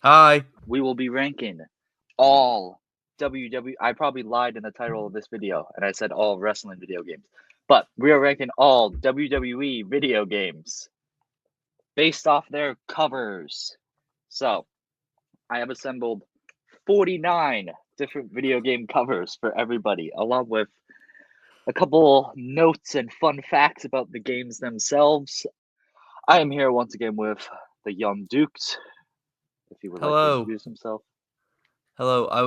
Hi. We will be ranking all WWE. I probably lied in the title of this video and I said all wrestling video games, but we are ranking all WWE video games based off their covers. So I have assembled 49 different video game covers for everybody, along with a couple notes and fun facts about the games themselves. I am here once again with the Young Dukes. If he would like to Hello. introduce himself. Hello. I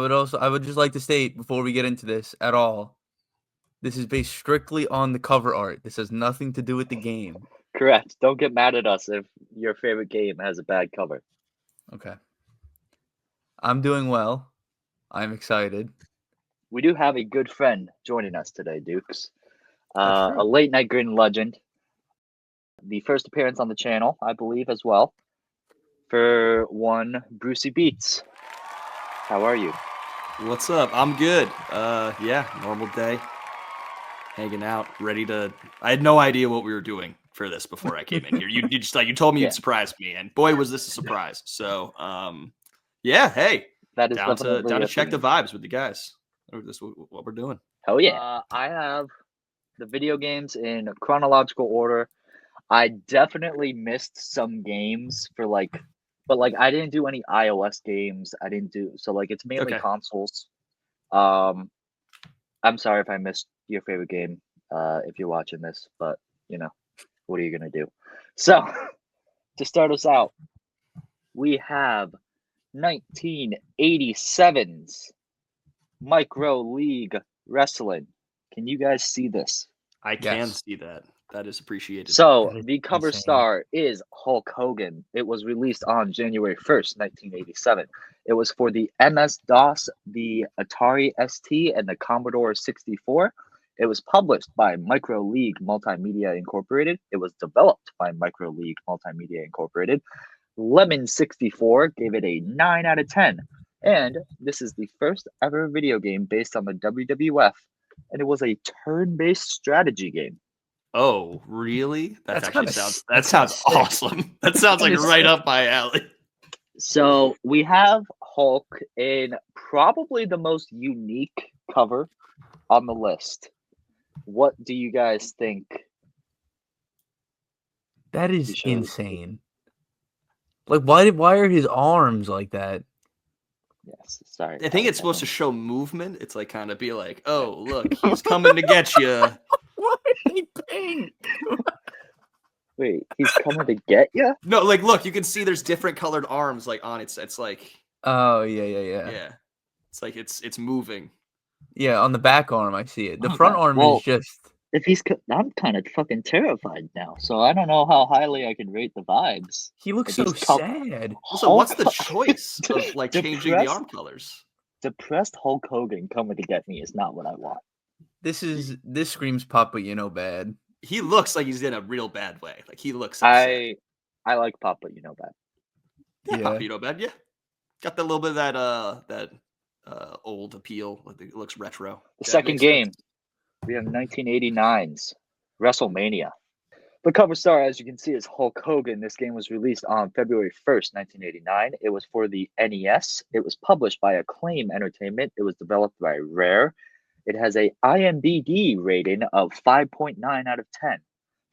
would just like to state before we get into this at all, this is based strictly on the cover art. This has nothing to do with the game. Correct. Don't get mad at us if your favorite game has a bad cover. Okay. I'm doing well. I'm excited. We do have a good friend joining us today, Dukes. That's A true. Late Night Grin legend. The first appearance on the channel, I believe, as well. For one, Brucey Beats. How are you? What's up? I'm good. Yeah, normal day. Hanging out, ready to. I had no idea what we were doing for this before I came in here. You just you told me Yeah. you'd surprise me, and boy, was this a surprise. So, yeah, hey, That is down definitely to a check the thing. vibes with the guys. This is what we're doing. Hell yeah. I have the video games in chronological order. I definitely missed some games for but I didn't do any iOS games. I didn't do so it's mainly Okay. consoles. I'm sorry if I missed your favorite game, if you're watching this, but what are you gonna do? So to start us out, we have 1987's Micro League Wrestling. Can you guys see this? I can Yes. see that. That is appreciated. So That is the cover insane. star is Hulk Hogan. It was released on January 1st, 1987. It was for the MS-DOS, the Atari ST, and the Commodore 64. It was published by Micro League Multimedia Incorporated. It was developed by Micro League Multimedia Incorporated. Lemon 64 gave it a 9 out of 10. And this is the first ever video game based on the WWF, and it was a turn-based strategy game. Oh, really? That's Actually kinda sounds. that's That kinda sounds sick. awesome. That sounds like Kinda right sick. up my alley. So we have Hulk in probably the most unique cover on the list. What do you guys think? That is We should- insane. Why are his arms like that? Yes, sorry. I think it's supposed to show movement. It's like kind of be like, oh, look, he's coming to get you. Why are they pink? Wait, he's coming to get you? No, like, look, you can see there's different colored arms like on it. It's like, Oh, yeah. it's like it's moving. Yeah, on the back arm I see it. The front arm Well, is just if I'm kind of fucking terrified now, so I don't know how highly I can rate the vibes. he looks If so he's sad. Also, what's the choice of like changing the Depressed- arm colors? Depressed Hulk Hogan coming to get me is not what I want. This screams Papa, bad. He looks like he's in a real bad way. Like he looks upset. I like Papa, that. Yeah, Yeah. Papa, bad. Yeah, got that little bit of that old appeal. Like it looks retro. The That second makes game, sense. we have 1989's WrestleMania. The cover star, as you can see, is Hulk Hogan. This game was released on February 1st, 1989. It was for the NES. It was published by Acclaim Entertainment. It was developed by Rare. It has a IMDb rating of 5.9 out of 10.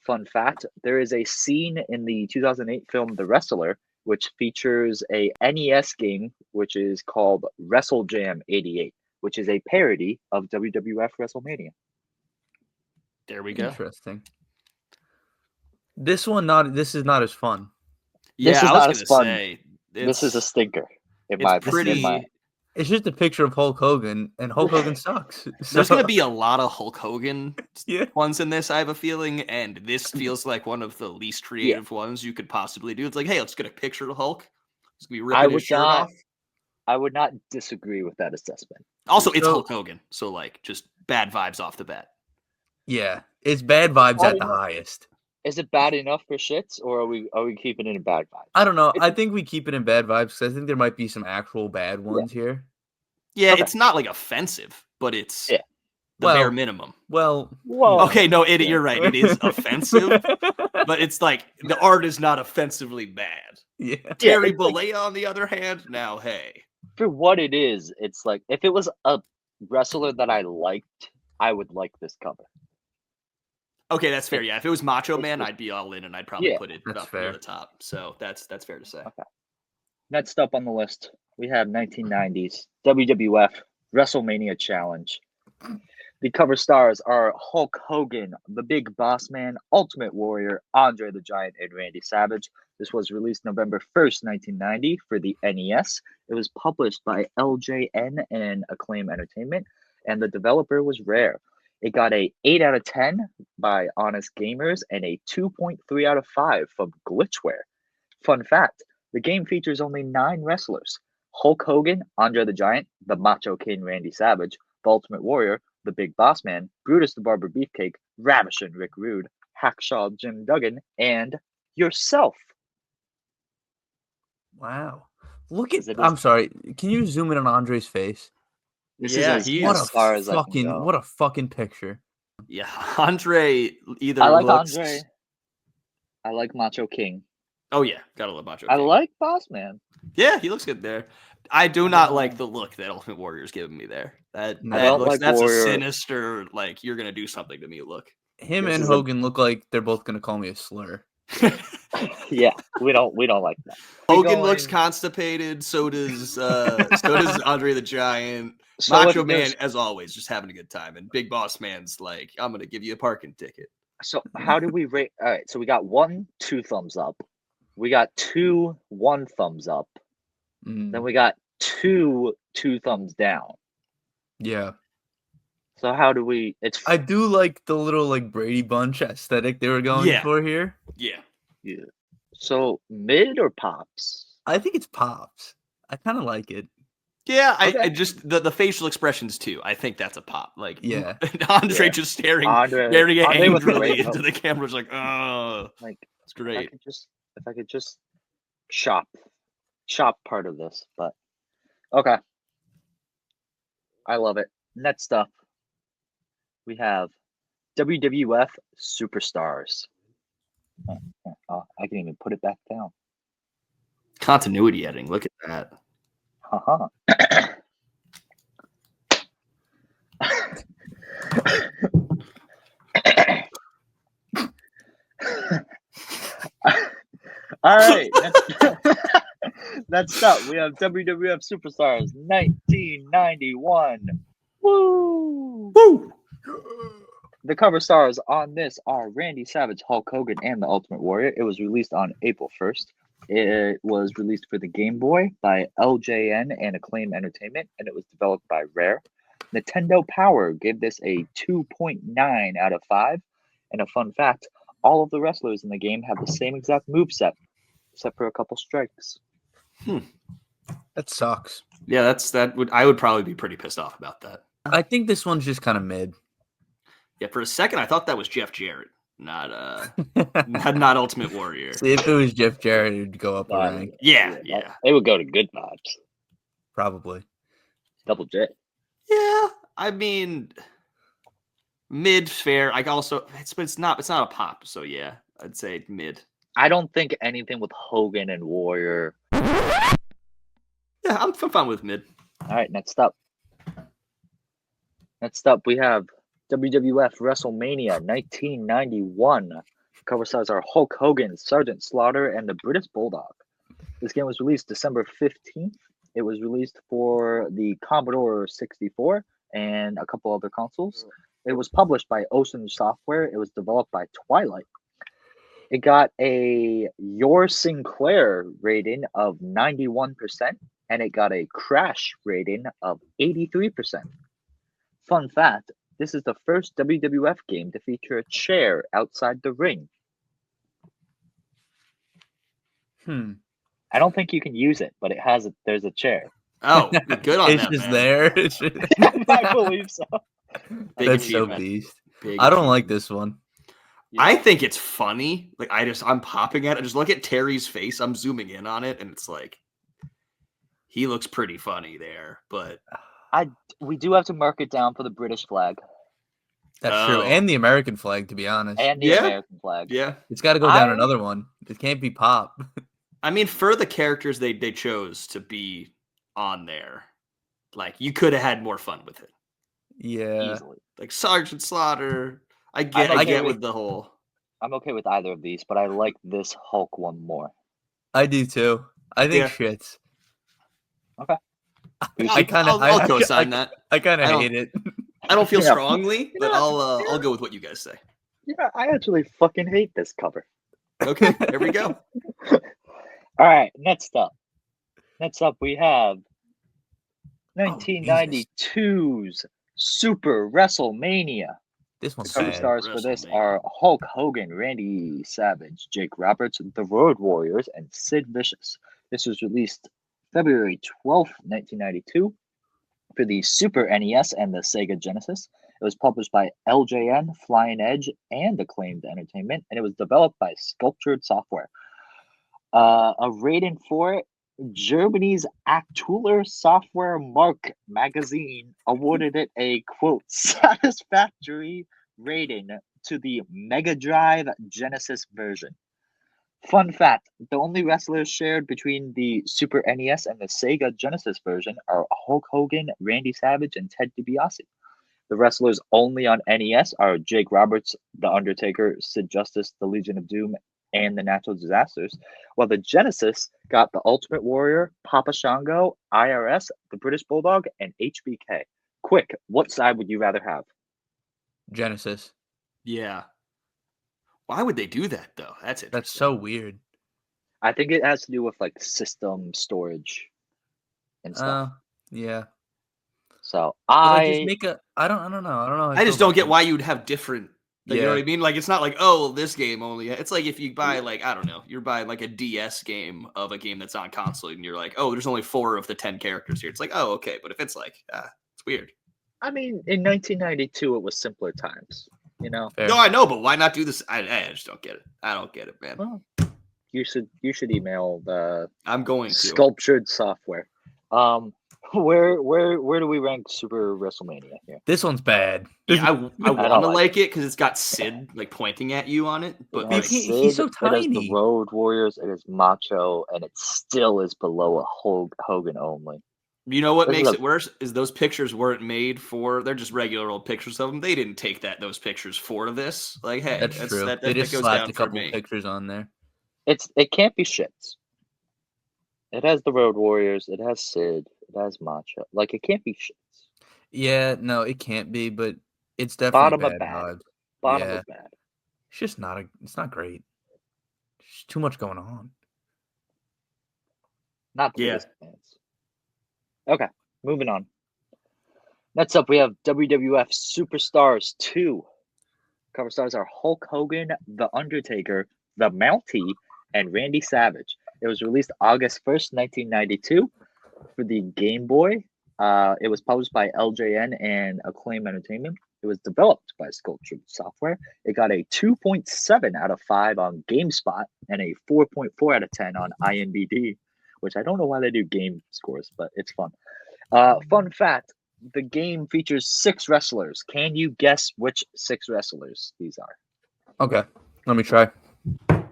Fun fact, there is a scene in the 2008 film The Wrestler, which features a NES game, which is called Wrestle Jam 88, which is a parody of WWF WrestleMania. There we go. Interesting. This is not as fun. Yeah, This is I was not gonna as fun. say This is a stinker. it's pretty. It's just a picture of Hulk Hogan, and Hulk Hogan sucks. There's gonna be a lot of Hulk Hogan Yeah. ones in this, I have a feeling, and this feels like one of the least creative ones you could possibly do. It's like, hey, let's get a picture of Hulk. He's gonna be ripping his shirt off. I would not disagree with that assessment. Also, it's So- Hulk Hogan, so like just bad vibes off the bat. Yeah, it's bad vibes at the enough. highest. Is it bad enough for shits, or are we keeping it in bad vibes? I don't know. I think we keep it in bad vibes because I think there might be some actual bad ones here. Yeah, Okay. it's not like offensive, but it's Yeah. The bare minimum. Well, Whoa. Okay, no, you're right. It is offensive, but it's like the art is not offensively bad. Yeah. Terry it's like- Bollea, on the other hand, now hey. For what it is, it's like if it was a wrestler that I liked, I would like this cover. Okay, that's fair. Yeah, if it was Macho it's Man, just- I'd be all in, and I'd probably Yeah, put it that's up near fair. the top. So that's fair to say. Okay. Next up on the list, we have 1990s WWF WrestleMania Challenge. The cover stars are Hulk Hogan, the Big Boss Man, Ultimate Warrior, Andre the Giant, and Randy Savage. This was released November 1st, 1990 for the NES. It was published by LJN and Acclaim Entertainment, and the developer was Rare. It got a 8 out of 10 by Honest Gamers and a 2.3 out of 5 from Glitchware. Fun fact, the game features only 9 wrestlers: Hulk Hogan, Andre the Giant, the Macho King Randy Savage, the Ultimate Warrior, the Big Boss Man, Brutus the Barber Beefcake, Ravishing Rick Rude, Hacksaw Jim Duggan, and yourself. Wow. Look at. 'Cause it is- I'm sorry. Can you zoom in on Andre's face? This Yeah, is he as What a far as I can fucking go. what a fucking picture. Yeah, Andre either I like looks. Andre. I like Macho King. Oh yeah, gotta love Macho I King. like Boss Man. Yeah, he looks good there. I do not like the look that Ultimate Warrior's giving me there. I That don't looks like that's Warrior. a sinister, like you're gonna do something to me look. Him This and is a- Hogan look like they're both gonna call me a slur. Yeah, we don't like that. Hogan looks going- constipated, so does Andre the Giant. So Macho if Man, there's- as always, just having a good time. And Big Boss Man's like, I'm gonna give you a parking ticket. So how do we rate? All right, so we got 1, 2 thumbs up. We got 2, 1 thumbs up. Mm, Then we got 2, 2 thumbs down. yeah. So how do we? It's I do like the little like Brady Bunch aesthetic they were going Yeah. for here. Yeah. so mid or pops. I think it's pops. I kind of like it. Yeah, I Okay. just the facial expressions too. I think that's a pop. Like Yeah. Andre Yeah. just staring Andre very with the angrily great into hope. the camera, is like, oh, Like it's if I great. could just shop part of this, but okay. I love it. Next up, we have WWF Superstars. Oh, I can even put it back down. Continuity editing. Look at that. Haha. All right. Next up, we have WWF Superstars 1991. Woo! Woo! The cover stars on this are Randy Savage, Hulk Hogan, and the Ultimate Warrior. It was released on April 1st. It was released for the Game Boy by LJN and Acclaim Entertainment, and it was developed by Rare. Nintendo Power gave this a 2.9 out of 5. And a fun fact, all of the wrestlers in the game have the same exact moveset, except for a couple strikes. That sucks. Yeah, I would probably be pretty pissed off about that. I think this one's just kind of mid. Yeah, for a second I thought that was Jeff Jarrett, not not Ultimate Warrior. See, if it was Jeff Jarrett, it'd go up a rank. Yeah. It would go to Good Vibes. Probably. Double J. Yeah, I mean, mid fair. It's not a pop. So yeah, I'd say mid. I don't think anything with Hogan and Warrior. Yeah, I'm fine with mid. All right, next up. We have WWF WrestleMania 1991. Cover stars are Hulk Hogan, Sergeant Slaughter, and the British Bulldog. This game was released December 15th. It was released for the Commodore 64 and a couple other consoles. It was published by Ocean Software. It was developed by Twilight. It got a Your Sinclair rating of 91%, and it got a Crash rating of 83%. Fun fact, this is the first WWF game to feature a chair outside the ring. I don't think you can use it, but there's a chair. Oh, good on It's that, just man. there. It's just- I believe so. Big That's so achievement. beast. Big I don't like achievement. this one. I think it's funny. Like I'm popping at it. Just look at Terry's face. I'm zooming in on it, and it's like he looks pretty funny there. But We do have to mark it down for the British flag. That's true. Oh. And the American flag, to be honest. And the Yeah. American flag. Yeah. It's got to go down I- another one. It can't be pop. I mean, for the characters they chose to be on there, like you could have had more fun with it. Yeah. Easily. Like Sergeant Slaughter. I I'm get okay with the whole. I'm okay with either of these, but I like this Hulk one more. I do too. I think Yeah. shits. Okay. I kind of I'll co-sign that. I kind I of don't- hate it. I don't feel Yeah. strongly, but Yeah. I'll go with what you guys say. Yeah, I actually fucking hate this cover. Okay, there we go. All right, next up. Next up, we have 1992's Super WrestleMania. This The one's cover bad. stars for this WrestleMania. are Hulk Hogan, Randy Savage, Jake Roberts, The Road Warriors, and Sid Vicious. This was released February 12th, 1992 for the Super NES and the Sega Genesis. It was published by LJN, Flying Edge, and Acclaimed Entertainment, and it was developed by Sculptured Software. A rating for it, Germany's Aktueller Software Mark magazine awarded it a, quote, satisfactory rating to the Mega Drive Genesis version. Fun fact, the only wrestlers shared between the Super NES and the Sega Genesis version are Hulk Hogan, Randy Savage, and Ted DiBiase. The wrestlers only on NES are Jake Roberts, The Undertaker, Sid Justice, The Legion of Doom, and The Natural Disasters, while the Genesis got The Ultimate Warrior, Papa Shango, IRS, The British Bulldog, and HBK. Quick, what side would you rather have? Genesis. Yeah. Why would they do that though? That's interesting. That's so weird. I think it has to do with like system storage and stuff. Yeah. So But, like, I just make a. I don't know. I don't know. how I just feel don't about get that. why you'd have different. Like, you know Yeah. what I mean? Like, it's not like, oh, this game only. It's like if you buy, like, I don't know, you're buying like a DS game of a game that's on console, and you're like, oh, there's only 4 of the 10 characters here. It's like, oh, okay. But if it's like, it's weird. I mean, in 1992, it was simpler times. You know, Fair. No, I know, but why not do this? I just don't get it. I don't get it, man. well, you should email the I'm going to. Sculptured Software. Where do we rank Super WrestleMania here? This one's bad. Yeah, I don't want to like like it because it's got Sid like pointing at you on it, but It like, has he's so Sid, It has the tiny. Road Warriors. It is Macho, and it still is below a Hogan only. you know what This is makes a- it worse is those pictures weren't made for. They're just regular old pictures of them. They didn't take those pictures for this. Like, hey, That's true. That They just goes slapped down a for couple me. pictures on there. It can't be shits. It has the Road Warriors. It has Sid. It has Macho. Like, it can't be shits. Yeah, no, it can't be, but it's definitely Bottom of bad bad. vibes. Bottom Yeah. of bad. It's just not it's not great. There's too much going on. Not the Yeah. biggest fans. Okay, moving on. Next up, we have WWF Superstars 2. Cover stars are Hulk Hogan, The Undertaker, The Mountie, and Randy Savage. It was released August 1st, 1992 for the Game Boy. It was published by LJN and Acclaim Entertainment. It was developed by Sculptured Software. It got a 2.7 out of 5 on GameSpot and a 4.4 out of 10 on IMDb, which I don't know why they do game scores, but it's fun. Fun fact, the game features 6 wrestlers. Can you guess which 6 wrestlers these are? Okay, let me try.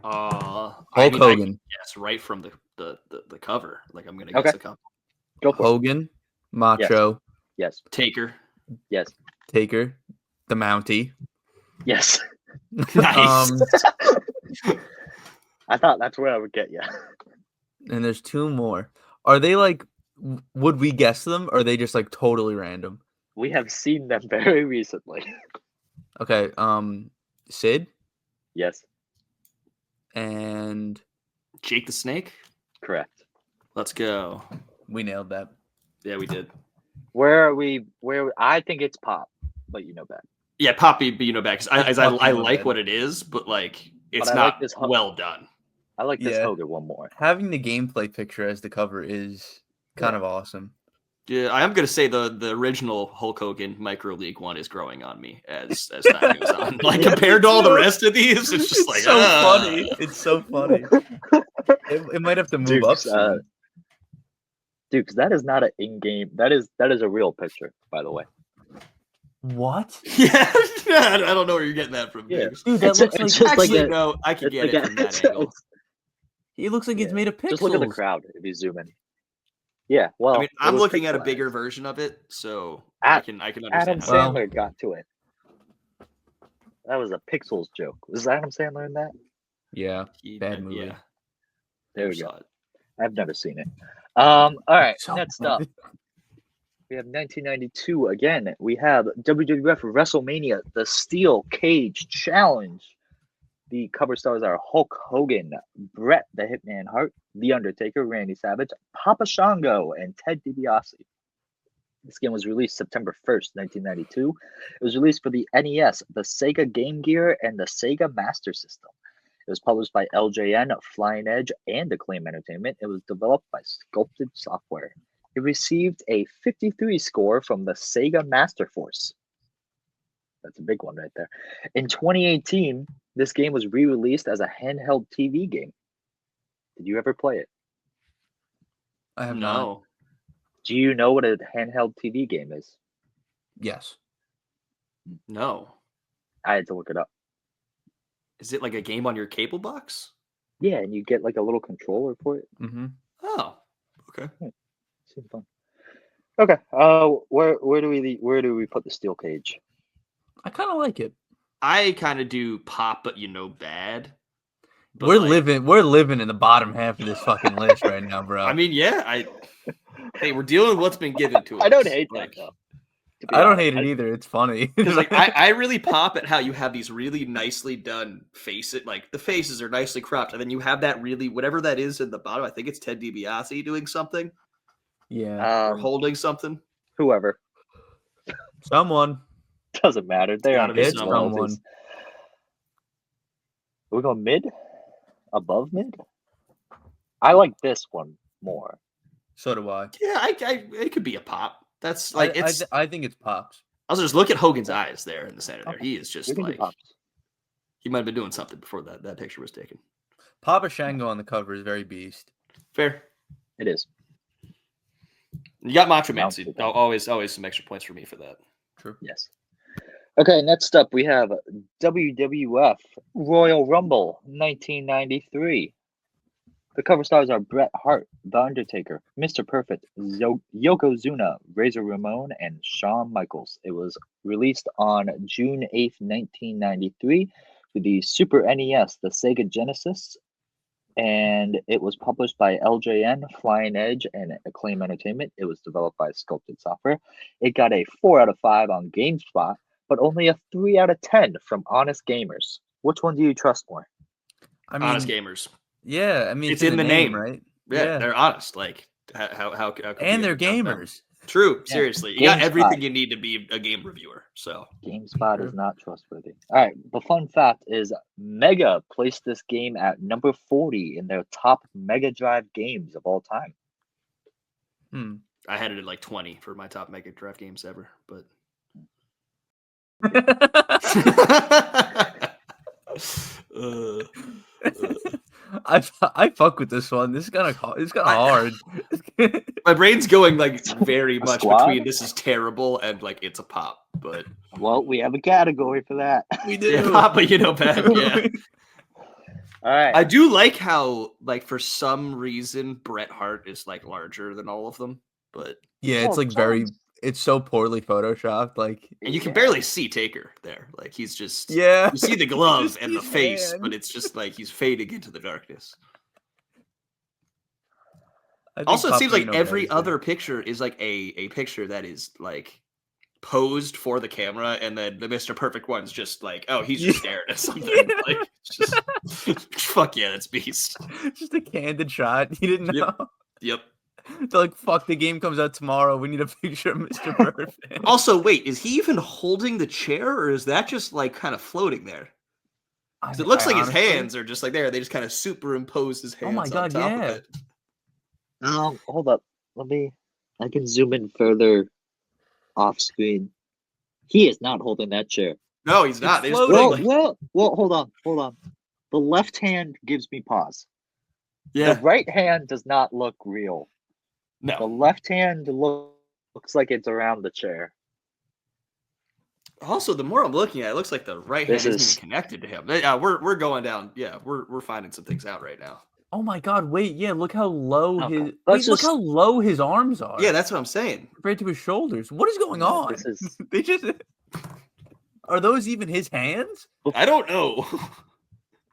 Hulk Hogan. Yes, right from the cover. Like, I'm gonna Okay. guess a couple. Go for it. Hogan, Macho, Yes. Taker. Yes. Taker, the Mountie. Yes. Nice. I thought that's where I would get you. And there's 2 more. Are they like? Would we guess them? Or are they just like totally random? We have seen them very recently. Okay. Sid Yes. and Jake the Snake. Correct. Let's go. we nailed that. Yeah, we did. Where are we? I think it's Pop, but you know that. Yeah, Poppy, but back. I Fucking like bad. what it is, but like it's I not like this well done. I like this Yeah. Hogan one more. Having the gameplay picture as the cover is kind of awesome. Yeah, I am gonna say the original Hulk Hogan Micro League one is growing on me as time goes on. Like, compared to all the rest of these, it's just like so funny. It's so funny. It might have to move up Dukes, soon. Dude, 'cause that is not an in-game. That is a real picture, by the way. What? Yeah, I don't know where you're getting that from. Yeah. Biggs. Dude, that It's looks just like like Actually, a- no, I can it's get like it a- from that it's- angle. he looks like it's Yeah. made of pixels. Just look at the crowd if you zoom in. Yeah, well, I mean, it I'm was looking at a pixelized. bigger version of it, so At- I can understand. Adam how Well- Sandler got to it. That was a Pixels joke. Was Adam Sandler in that? Yeah, bad movie. Yeah, There never we go. saw it. I've never seen it. All right, So next bad. up, we have 1992 again. We have WWF WrestleMania, the Steel Cage Challenge. The cover stars are Hulk Hogan, Bret the Hitman Hart, The Undertaker, Randy Savage, Papa Shango, and Ted DiBiase. This game was released September 1st, 1992. It was released for the NES, the Sega Game Gear, and the Sega Master System. It was published by LJN, Flying Edge, and Acclaim Entertainment. It was developed by Sculpted Software. It received a 53 score from the Sega Master Force. That's a big one right there. In 2018, this game was re-released as a handheld TV game. Did you ever play it? I have not. No. Do you know what a handheld TV game is? Yes. No. I had to look it up. Is it like a game on your cable box? Yeah, and you get like a little controller for it. Mm-hmm. Oh, okay. Seems fun. Okay. Where do we put the steel cage? I kind of like it. I kind of do pop, but bad. But We're like, living in the bottom half of this fucking list right now, bro. I mean, yeah. Hey, we're dealing with what's been given to us. I don't hate like, that though. to be I don't honest. hate it either. It's funny. Because like I really pop at how you have these really nicely done faces, like the faces are nicely cropped, and then you have that really whatever that is in the bottom. I think it's Ted DiBiase doing something yeah, or holding something. Whoever. someone. Doesn't matter. They're Gotta on be his someone. royalties. Are we going mid? Above mid? I like this one more. So do I. Yeah, it could be a pop. That's like it's. I think it's pops. Also, just look at Hogan's eyes there in the center. There, Okay. he is just We can do like pops. he might have been doing something before that picture was taken. Papa Shango on the cover is very beast. Fair. It is. You got Macho Man. Now So to that. always some extra points for me for that. True. Yes. Okay, next up we have WWF Royal Rumble 1993. The cover stars are Bret Hart, The Undertaker, Mr. Perfect, Yokozuna, Razor Ramon, and Shawn Michaels. It was released on June 8th, 1993 for the Super NES, the Sega Genesis, and it was published by LJN, Flying Edge, and Acclaim Entertainment. It was developed by Sculpted Software. It got a 4 out of 5 on GameSpot, but only a 3 out of 10 from Honest Gamers. Which one do you trust more? I mean, Honest gamers. yeah. I mean, It's in the name. right? Yeah, they're honest. Like how could And you they're ever doubt them? gamers. True, Yeah. seriously. You got GameSpot. everything you need to be a game reviewer. So GameSpot True. is not trustworthy. All right, the fun fact is Mega placed this game at number 40 in their top Mega Drive games of all time. Hmm. I had it at like 20 for my top Mega Drive games ever, but I fuck with this one. This is kind of hard. my brain's going like very A much squad? between this is terrible and like it's a pop, but Well, we have a category for that. We do. yeah, pop, but bad. Yeah. All right. I do like how, like, for some reason, Bret Hart is like larger than all of them, but Yeah, it's Oh, like very. Jones. It's so poorly photoshopped. Like, and you can Yeah. barely see Taker there. Like he's just yeah, you see the You glove just and see the his face, hand. but it's just like he's fading into the darkness. I think Also, it seems like Paparino every does, yeah. other picture is like a picture that is like posed for the camera, and then the Mr. Perfect one's just like, oh, he's just staring at something. Yeah. Like, it's just fuck yeah, that's beast. Just a candid shot. You didn't know. Yep. Yep. They're like, fuck, the game comes out tomorrow. We need a picture of Mr. Perfect. Also, wait, is he even holding the chair, or is that just like kind of floating there? Because it looks like his hands are just like there. They just kind of superimpose his hands Oh my on God, top yeah. of it. Hold up. I can zoom in further off screen. He is not holding that chair. No, he's not. They just put, floating. like, Well, hold on. The left hand gives me pause. yeah, The right hand does not look real. The no. left hand looks like it's around the chair. Also, the more I'm looking at it, looks like the right hand This isn't is- even connected to him. Yeah, we're going down. Yeah, we're finding some things out right now. Oh my God! Wait, yeah. Look how low Okay, his. let's Look just- how low his arms are. Yeah, that's what I'm saying. compared to his shoulders. What is going Yeah, on? this is- They just are those even his hands? I don't know.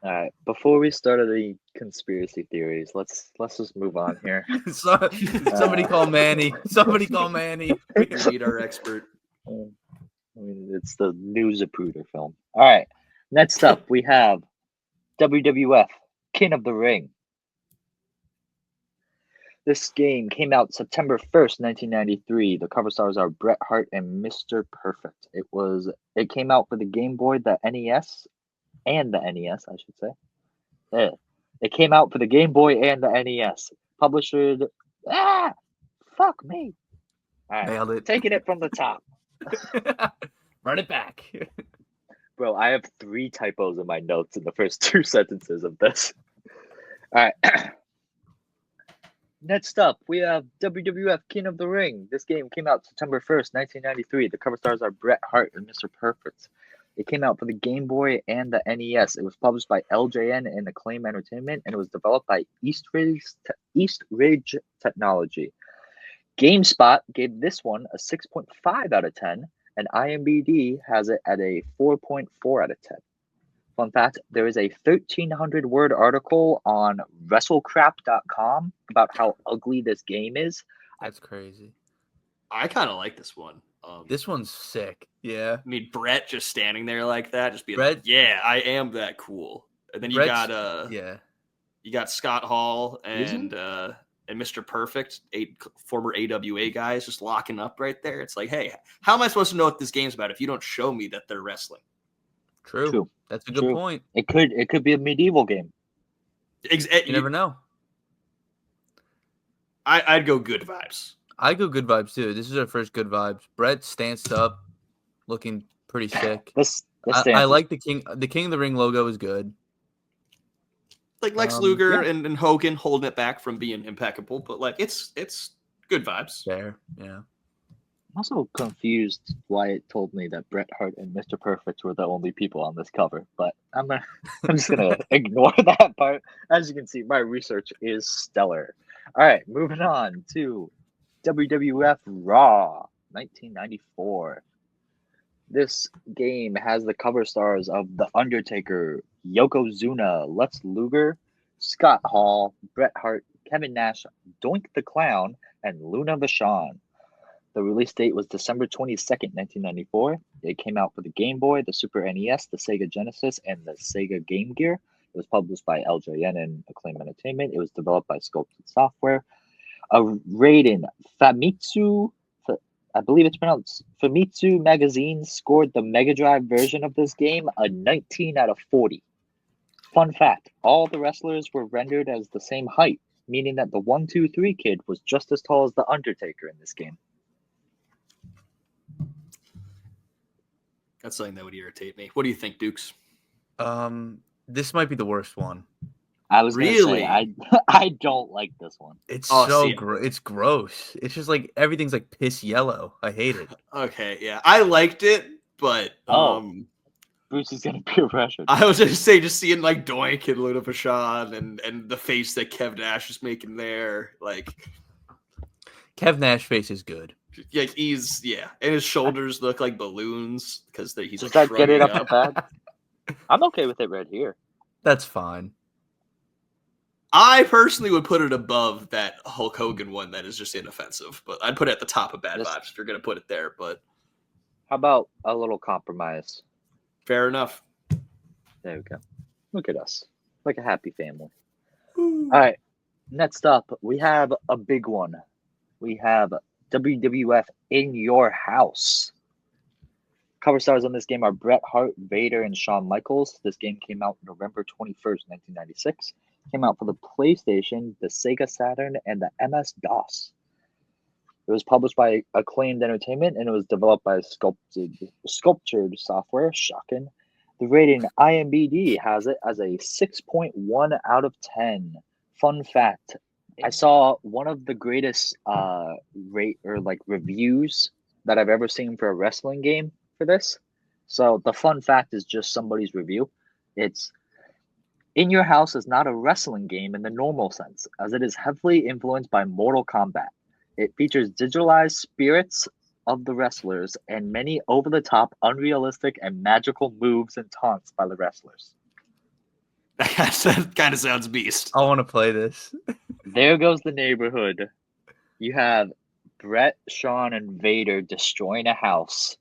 All right, before we start the conspiracy theories, let's just move on here. Somebody call Manny. Somebody call Manny. We need our expert. I mean, it's the new Zapruder film. All right, next up we have WWF King of the Ring. This game came out September 1st, 1993. The cover stars are Bret Hart and Mr. Perfect. It came out for the Game Boy, the NES, and the NES, I should say. Yeah. It came out for the Game Boy and the NES. Publisher, fuck me. All right, Nailed it. taking it from the top. Run it back. Bro, I have 3 typos in my notes in the first 2 sentences of this. All right. Next up, we have WWF King of the Ring. This game came out September 1st, 1993. The cover stars are Bret Hart and Mr. Perfect. It came out for the Game Boy and the NES. It was published by LJN and Acclaim Entertainment, and it was developed by East Ridge Technology. GameSpot gave this one a 6.5 out of 10, and IMDb has it at a 4.4 out of 10. Fun fact, there is a 1,300-word article on WrestleCrap.com about how ugly this game is. That's crazy. I kind of like this one. This one's sick. Yeah. I mean, Brett just standing there like that, just being Brett- like, "Yeah, I am that cool." And then you Brett's- got yeah. you got Scott Hall Isn't and Mr. Perfect, 8 former AWA guys, just locking up right there. It's like, hey, how am I supposed to know what this game's about if you don't show me that they're wrestling? True. That's a good True. point. It could be a medieval game. You never know. I'd go good vibes. I go good vibes too. This is our first good vibes. Brett stanced up, looking pretty sick. This I stance like the King of the Ring logo is good. Like Lex Luger yeah. and Hogan holding it back from being impeccable, but like it's good vibes. Fair. Yeah. I'm also confused why it told me that Bret Hart and Mr. Perfect were the only people on this cover, but I'm just gonna ignore that part. As you can see, my research is stellar. All right, moving on to WWF Raw 1994. This game has the cover stars of The Undertaker, Yokozuna, Lex Luger, Scott Hall, Bret Hart, Kevin Nash, Doink the Clown, and Luna Vachon. The release date was December 22nd, 1994. It came out for the Game Boy, the Super NES, the Sega Genesis, and the Sega Game Gear. It was published by LJN and Acclaim Entertainment. It was developed by Sculpted Software. A rating, Famitsu, I believe it's pronounced Famitsu Magazine, scored the Mega Drive version of this game a 19 out of 40. Fun fact, all the wrestlers were rendered as the same height, meaning that the 1-2-3 kid was just as tall as the Undertaker in this game. That's something that would irritate me. What do you think, Dukes? This might be the worst one. I was Really? gonna say, I don't like this one. It's Oh, so see, it's gross. It's just like everything's like piss yellow. I hate it. Okay, yeah, I liked it, but Bruce is gonna be arrested. I was just say just seeing like Doink and Luna Vachon and the face that Kev Nash is making there, like Kev Nash face is good. and his shoulders look like balloons because he's Does like that get it shrugging up the bag? I'm okay with it right here. That's fine. I personally would put it above that Hulk Hogan one that is just inoffensive, but I'd put it at the top of Bad This- Vibes if you're gonna put it there. But How about a little compromise? fair enough. There we go. Look at us. Like a happy family. All right. Next up, we have a big one. We have WWF In Your House. Cover stars on this game are Bret Hart, Vader, and Shawn Michaels. This game came out November 21st, 1996. Came out for the PlayStation, the Sega Saturn, and the MS-DOS. It was published by Acclaimed Entertainment, and it was developed by Sculptured Software. Shocking. The rating IMDb has it as a 6.1 out of 10. Fun fact: I saw one of the greatest reviews that I've ever seen for a wrestling game for this. So the fun fact is just somebody's review. It's In Your House is not a wrestling game in the normal sense, as it is heavily influenced by Mortal Kombat. It features digitalized spirits of the wrestlers and many over-the-top, unrealistic, and magical moves and taunts by the wrestlers. That kind of sounds beast. I want to play this. There goes the neighborhood. You have Brett, Shawn, and Vader destroying a house.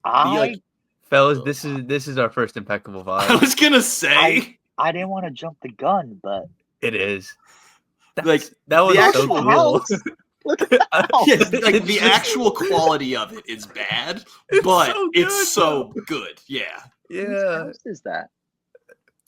Oh my god! Fellas, this is our first impeccable vibe. I was gonna say I didn't want to jump the gun, but it is. That was actual so cool. Look at the house. Yeah, like the actual quality of it is bad, but it's so good. Yeah. Yeah. Whose house is that?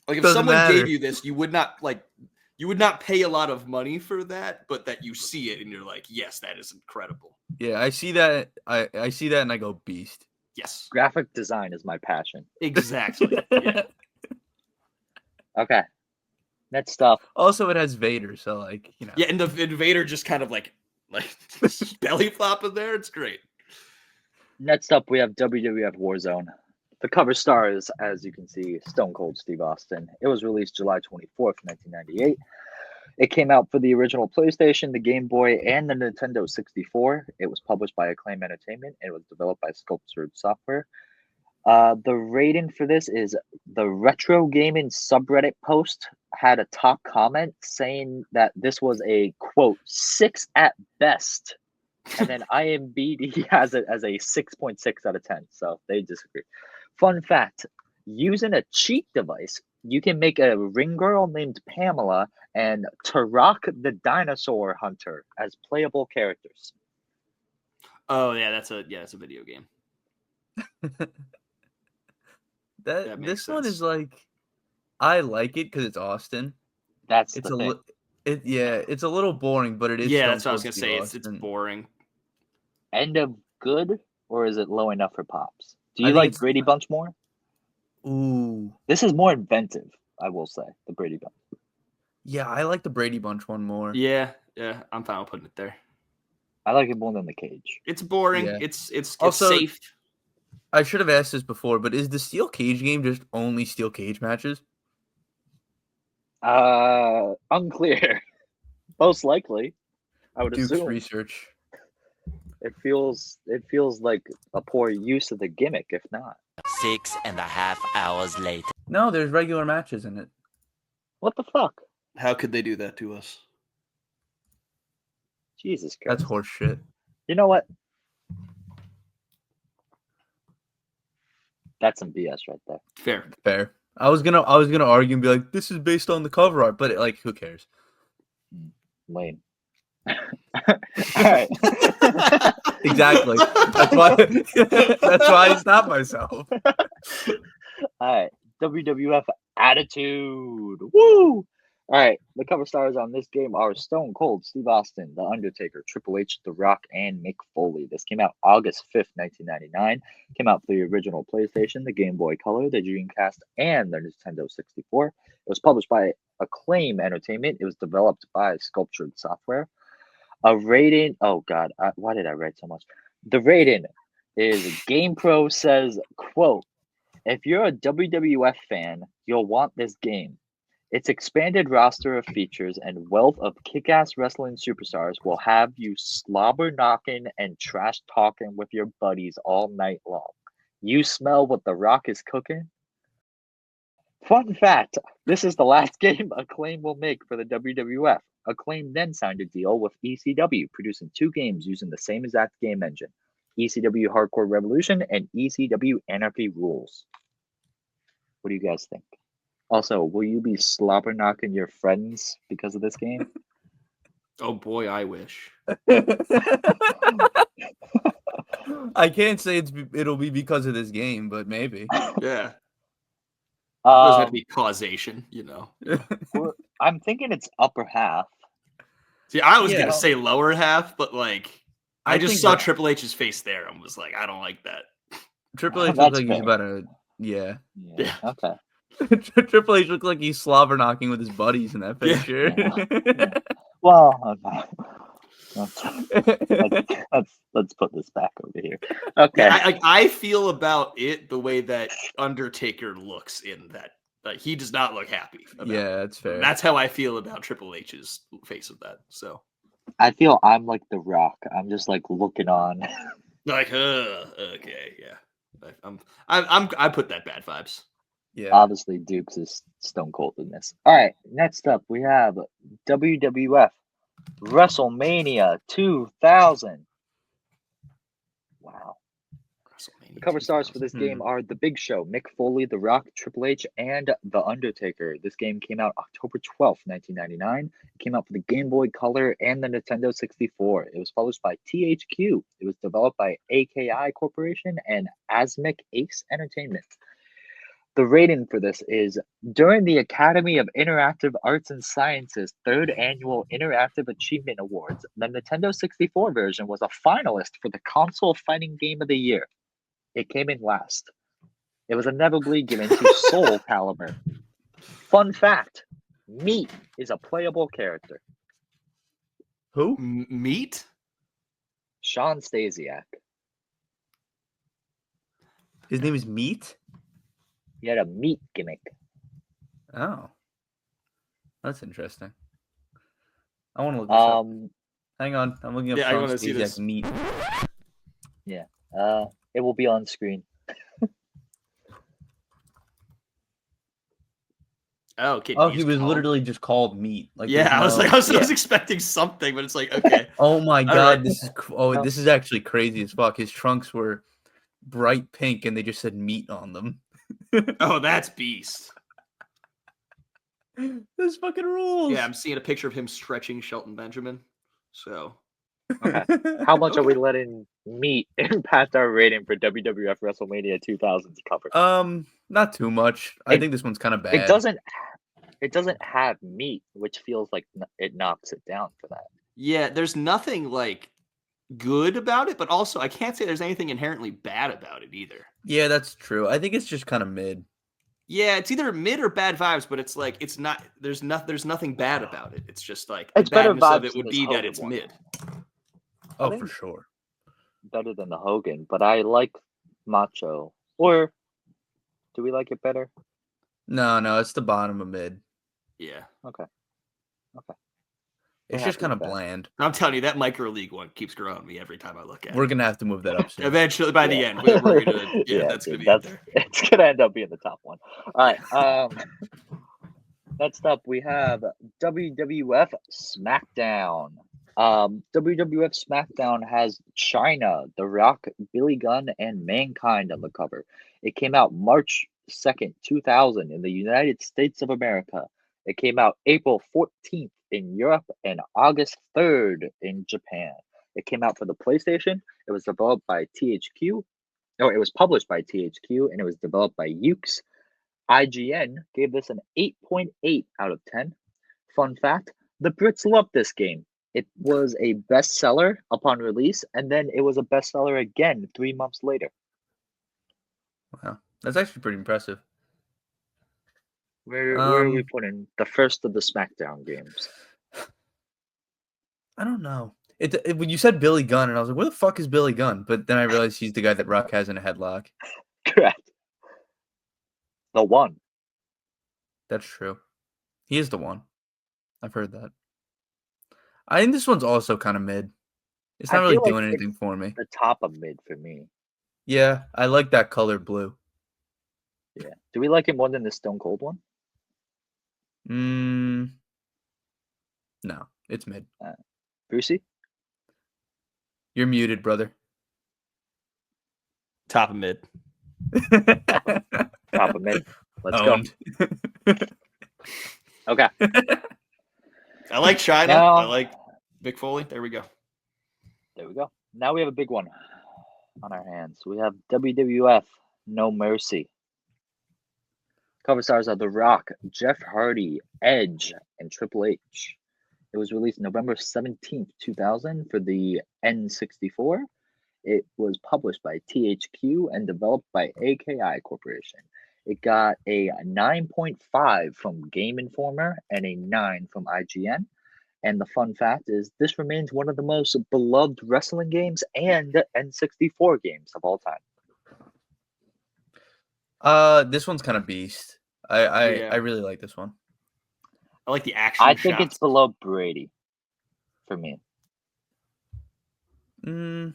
Like if Doesn't someone matter. gave you this, you would not pay a lot of money for that, but that you see it and you're like, yes, that is incredible. Yeah, I see that. I see that and I go beast. Yes. Graphic design is my passion. Exactly. Yeah. Okay. Next up. Also, it has Vader, so like, you know. Yeah, and the Vader just kind of like belly flopping there. It's great. Next up, we have WWF Warzone. The cover star is, as you can see, Stone Cold Steve Austin. It was released July 24th, 1998. It came out for the original PlayStation, the Game Boy, and the Nintendo 64. It was published by Acclaim Entertainment. And it was developed by Sculptured Software. The rating for this is the Retro Gaming subreddit post had a top comment saying that this was a, quote, 6 at best. And then IMDb has it as a 6.6 out of 10. So they disagree. Fun fact, using a cheat device, you can make a ring girl named Pamela and Turok the Dinosaur Hunter as playable characters. Oh yeah, it's a video game. That makes this one sense. is like, I like it because it's Austin. That's It's the thing. it's a little boring, but it is. Yeah, Stone that's what I was Cold gonna say. Steve It's Austin. boring. End of good, or is it low enough for pops? Do I you think like it's- Brady Bunch more? Ooh, This is more inventive, I will say, the Brady Bunch. yeah, I like the Brady Bunch one more. Yeah, I'm fine with putting it there. I like it more than the Cage. It's boring. Yeah. It's Also- safe. I should have asked this before, but is the steel cage game just only steel cage matches? Unclear. Most likely, I would Duke's assume. research. It feels like a poor use of the gimmick, if not. 6.5 hours later. No, there's regular matches in it. What the fuck? How could they do that to us? Jesus Christ. That's horse shit. You know what? That's some BS right there. Fair. Fair. I was gonna argue and be like, this is based on the cover art, but like, who cares? Lame. All right. Exactly. That's why. That's why I stopped myself. All right. WWF Attitude. Woo! All right. The cover stars on this game are Stone Cold Steve Austin, The Undertaker, Triple H, The Rock, and Mick Foley. This came out August 5th, 1999. Came out for the original PlayStation, the Game Boy Color, the Dreamcast, and the Nintendo 64. It was published by Acclaim Entertainment. It was developed by Sculptured Software. A rating. Oh God, why did I write so much? The rating is GamePro says, quote, if you're a WWF fan, you'll want this game. Its expanded roster of features and wealth of kick-ass wrestling superstars will have you slobber knocking and trash talking with your buddies all night long. You smell what The Rock is cooking? Fun fact, this is the last game Acclaim will make for the WWF. Acclaim then signed a deal with ECW, producing 2 games using the same exact game engine. ECW Hardcore Revolution and ECW Anarchy Rules. What do you guys think? Also, will you be slobber knocking your friends because of this game? Oh boy, I wish. I can't say it'll be because of this game, but maybe. Yeah. It doesn't have to Um, be causation, you know. I'm thinking it's upper half. See, I was Yeah. gonna say lower half, but like I just think saw that Triple H's face there and was like, I don't like that. Triple H That's looks like he's fair. about to. Yeah. Yeah. Okay. Triple H looks like he's slobber knocking with his buddies in that Yeah. picture. Well, okay. Let's put this back over here. Okay. Yeah, I feel about it the way that Undertaker looks in that. Like, he does not look happy. Yeah, that's fair. That's how I feel about Triple H's face of that. So I feel I'm like The Rock. I'm just like looking on. like, okay, yeah. I put that bad vibes. Yeah. Obviously, Dukes is stone cold in this. All right, next up we have WWF WrestleMania 2000. Wow. The cover stars for this game are The Big Show, Mick Foley, The Rock, Triple H, and The Undertaker. This game came out October 12th, 1999. It came out for the Game Boy Color and the Nintendo 64. It was published by THQ. It was developed by AKI Corporation and Asmic Ace Entertainment. The rating for this is during the Academy of Interactive Arts and Sciences 3rd Annual Interactive Achievement Awards, the Nintendo 64 version was a finalist for the Console Fighting Game of the Year. It came in last. It was inevitably given to Soul Calibur. Fun fact, Meat is a playable character. Who? Meat? Sean Stasiak. His name is Meat? He had a meat gimmick. Oh. That's interesting. I want to look this up. Hang on. I'm looking up Yeah, I Sean wanna see this. Stasiak Meat. Yeah. It will be on screen. Oh, okay. Oh, he was literally just called Meat. Like, Yeah, I was no- like, I was expecting something, but it's like, okay. Oh my All god, right. this is actually crazy as fuck. His trunks were bright pink and they just said meat on them. Oh, that's beast. This fucking rules. Yeah, I'm seeing a picture of him stretching Shelton Benjamin. So Okay. How much are we letting Meat impact our rating for WWF WrestleMania 2000's cover? Not too much. I think this one's kind of bad. It doesn't have meat, which feels like it knocks it down for that. yeah, there's nothing like good about it, but also I can't say there's anything inherently bad about it either. Yeah, that's true. I think it's just kind of mid. Yeah, it's either mid or bad vibes, but it's like it's not. There's nothing bad about it. It's just like It's the better badness of vibes it than would this be that Hogan it's one. mid. Oh, think- for sure. Better than the Hogan, but I like Macho. Or do we like it better? No, it's the bottom of mid. Yeah, Okay. It's We're just happy kind of with that. bland. I'm telling you, that micro league one keeps growing me every time I look at We're it. gonna have to move that up soon. Eventually, by the Yeah. end, we're gonna. Yeah, that's dude, gonna be up there. it's gonna end up being the top one. All right. Next up, we have WWF SmackDown. WWF SmackDown has China, The Rock, Billy Gunn, and Mankind on the cover. It came out March 2nd, 2000 in the United States of America. It came out April 14th in Europe and August 3rd in Japan. It came out for the PlayStation. It was developed by THQ. No, it was published by THQ and it was developed by Ukes. IGN gave this an 8.8 out of 10. Fun fact, the Brits loved this game. It was a bestseller upon release, and then it was a bestseller again 3 months later. Wow, that's actually pretty impressive. Where are we putting the first of the SmackDown games? I don't know. When you said Billy Gunn, and I was like, where the fuck is Billy Gunn? But then I realized he's the guy that Rock has in a headlock. Correct. The one. That's true. He is the one. I've heard that. I think this one's also kind of mid. It's not I really feel like doing anything it's for me. The top of mid for me. Yeah, I like that color blue. Yeah. Do we like it more than the Stone Cold one? No, it's mid. Brucey? You're muted, brother. Top of mid. Top of mid. Let's go. Owned. Okay. I like China. Now- I like Mick Foley. There we go. There we go. Now we have a big one on our hands. We have WWF No Mercy. Cover stars are The Rock, Jeff Hardy, Edge, and Triple H. It was released November 17th, 2000 for the N64. It was published by THQ and developed by AKI Corporation. It got a 9.5 from Game Informer and a 9 from IGN. And the fun fact is, this remains one of the most beloved wrestling games and N64 games of all time. This one's kind of beast. I Yeah. really like this one. I like the action I think shots. it's below Brady for me. Mm,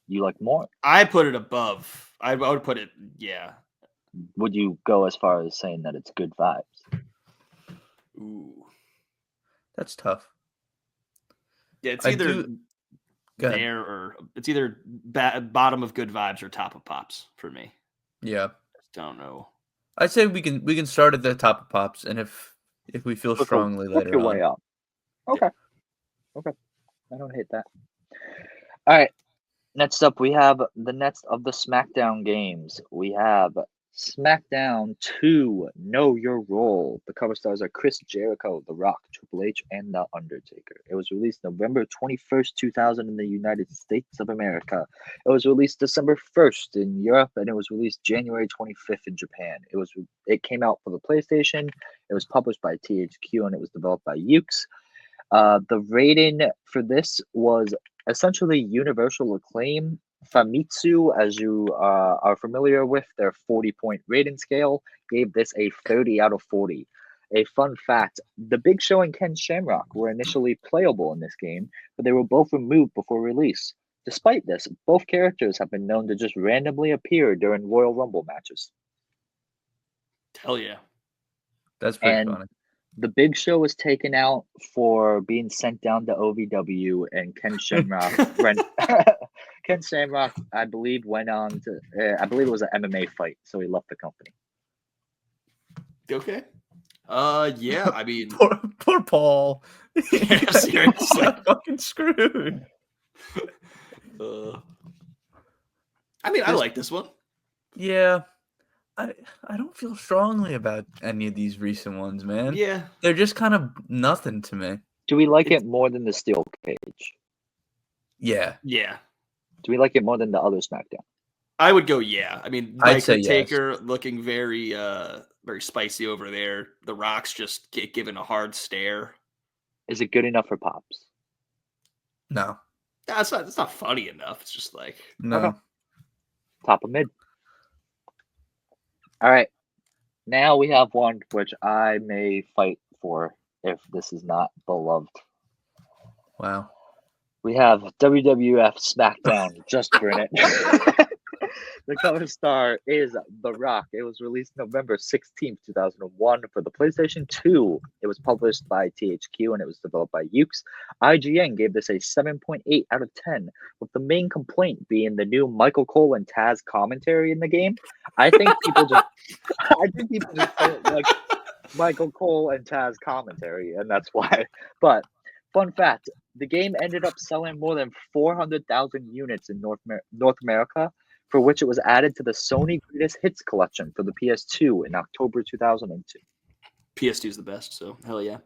You like more? I put it above. I would put it, yeah. Would you go as far as saying that it's good vibes? Ooh. that's tough. Yeah, it's I either do- Go ahead. there or it's either bottom of good vibes or top of pops for me. Yeah, Just don't know. I'd say we can start at the top of pops, and if we feel strongly Work later your on. way up. Okay. Okay. I don't hate that. All right. Next up, we have the next of the SmackDown games. We have SmackDown 2, Know Your Role. The cover stars are Chris Jericho, The Rock, Triple H, and The Undertaker. It was released November 21st, 2000 in the United States of America. It was released December 1st in Europe, and it was released January 25th in Japan. It came out for the PlayStation. It was published by THQ, and it was developed by Ukes. The rating for this was essentially universal acclaim. Famitsu, as you are familiar with, their 40-point rating scale, gave this a 30 out of 40. A fun fact, The Big Show and Ken Shamrock were initially playable in this game, but they were both removed before release. Despite this, both characters have been known to just randomly appear during Royal Rumble matches. Hell yeah. That's pretty And funny. The Big Show was taken out for being sent down to OVW, and Ken Shamrock Ken Shamrock, I believe, went on to I believe it was an MMA fight, so he left the company. Okay. Yeah, I mean, Poor Paul. Yeah, seriously. Got fucking screwed. I mean, I like this one. Yeah, I don't feel strongly about any of these recent ones, man. Yeah. They're just kind of nothing to me. Do we like it more than the Steel Cage? Yeah, Yeah. Do we like it more than the other SmackDown? I would go, yeah. I mean, I'd say Mike yes. Taker looking very very spicy over there. The Rock's just given a hard stare. Is it good enough for Pops? no, That's not. It's not funny enough. It's just like no. Okay. Top of mid. All right. Now we have one which I may fight for if this is not beloved. Wow. We have WWF SmackDown. Just grin it. The cover star is The Rock. It was released November 16th, 2001 for the PlayStation 2. It was published by THQ and it was developed by Ukes. IGN gave this a 7.8 out of 10, with the main complaint being the new Michael Cole and Taz commentary in the game. I think people just don't like Michael Cole and Taz commentary, and that's why. But fun fact, the game ended up selling more than 400,000 units in North America, for which it was added to the Sony Greatest Hits collection for the PS2 in October 2002. PS2 is the best. So hell yeah.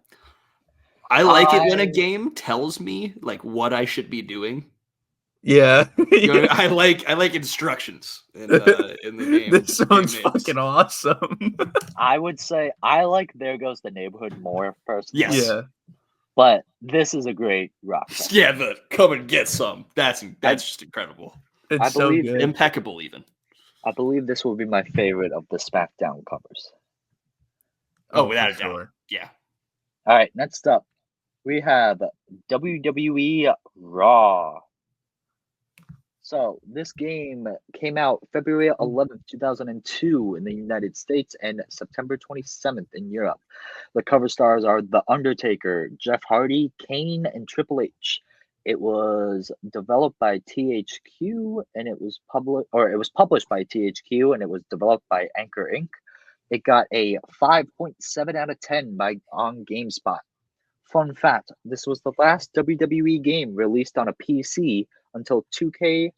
I like it when a game tells me like what I should be doing. Yeah. You know, I like instructions in the game. This sounds game names. fucking awesome. I would say I like There Goes the Neighborhood more personally. Yes. Yeah. But this is a great rock song. Yeah, the come and get some. That's just incredible. It's I so believe good. Impeccable even. I believe this will be my favorite of the SmackDown covers. Oh, without a for doubt. sure. Yeah. All right, next up, we have WWE Raw. So this game came out February 11th, 2002 in the United States and September 27th in Europe. The cover stars are The Undertaker, Jeff Hardy, Kane, and Triple H. It was developed by THQ and it was published by THQ and it was developed by Anchor Inc. It got a 5.7 out of 10 on GameSpot. Fun fact, this was the last WWE game released on a PC until 2K15.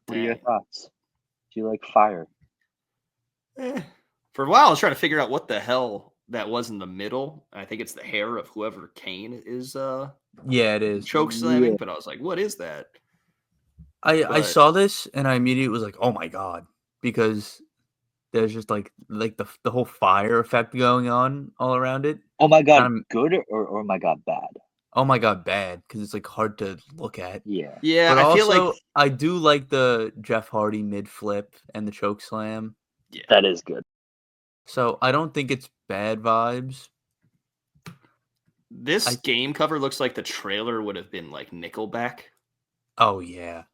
What are your Dang. thoughts? Do you like fire? For a while, I was trying to figure out what the hell that was in the middle. I think it's the hair of whoever Kane is Yeah, it is. choke slamming, Yeah. but I was like, what is that? I But- saw this and I immediately was like, oh my god, because there's just like the whole fire effect going on all around it. Oh my god, Um, good or oh my god, bad? Oh my god, bad because it's like hard to look at. Yeah. Yeah, But I feel also, like I do like the Jeff Hardy mid flip and the choke slam. yeah. That is good. So I don't think it's bad vibes. This game cover looks like the trailer would have been like Nickelback. Oh yeah,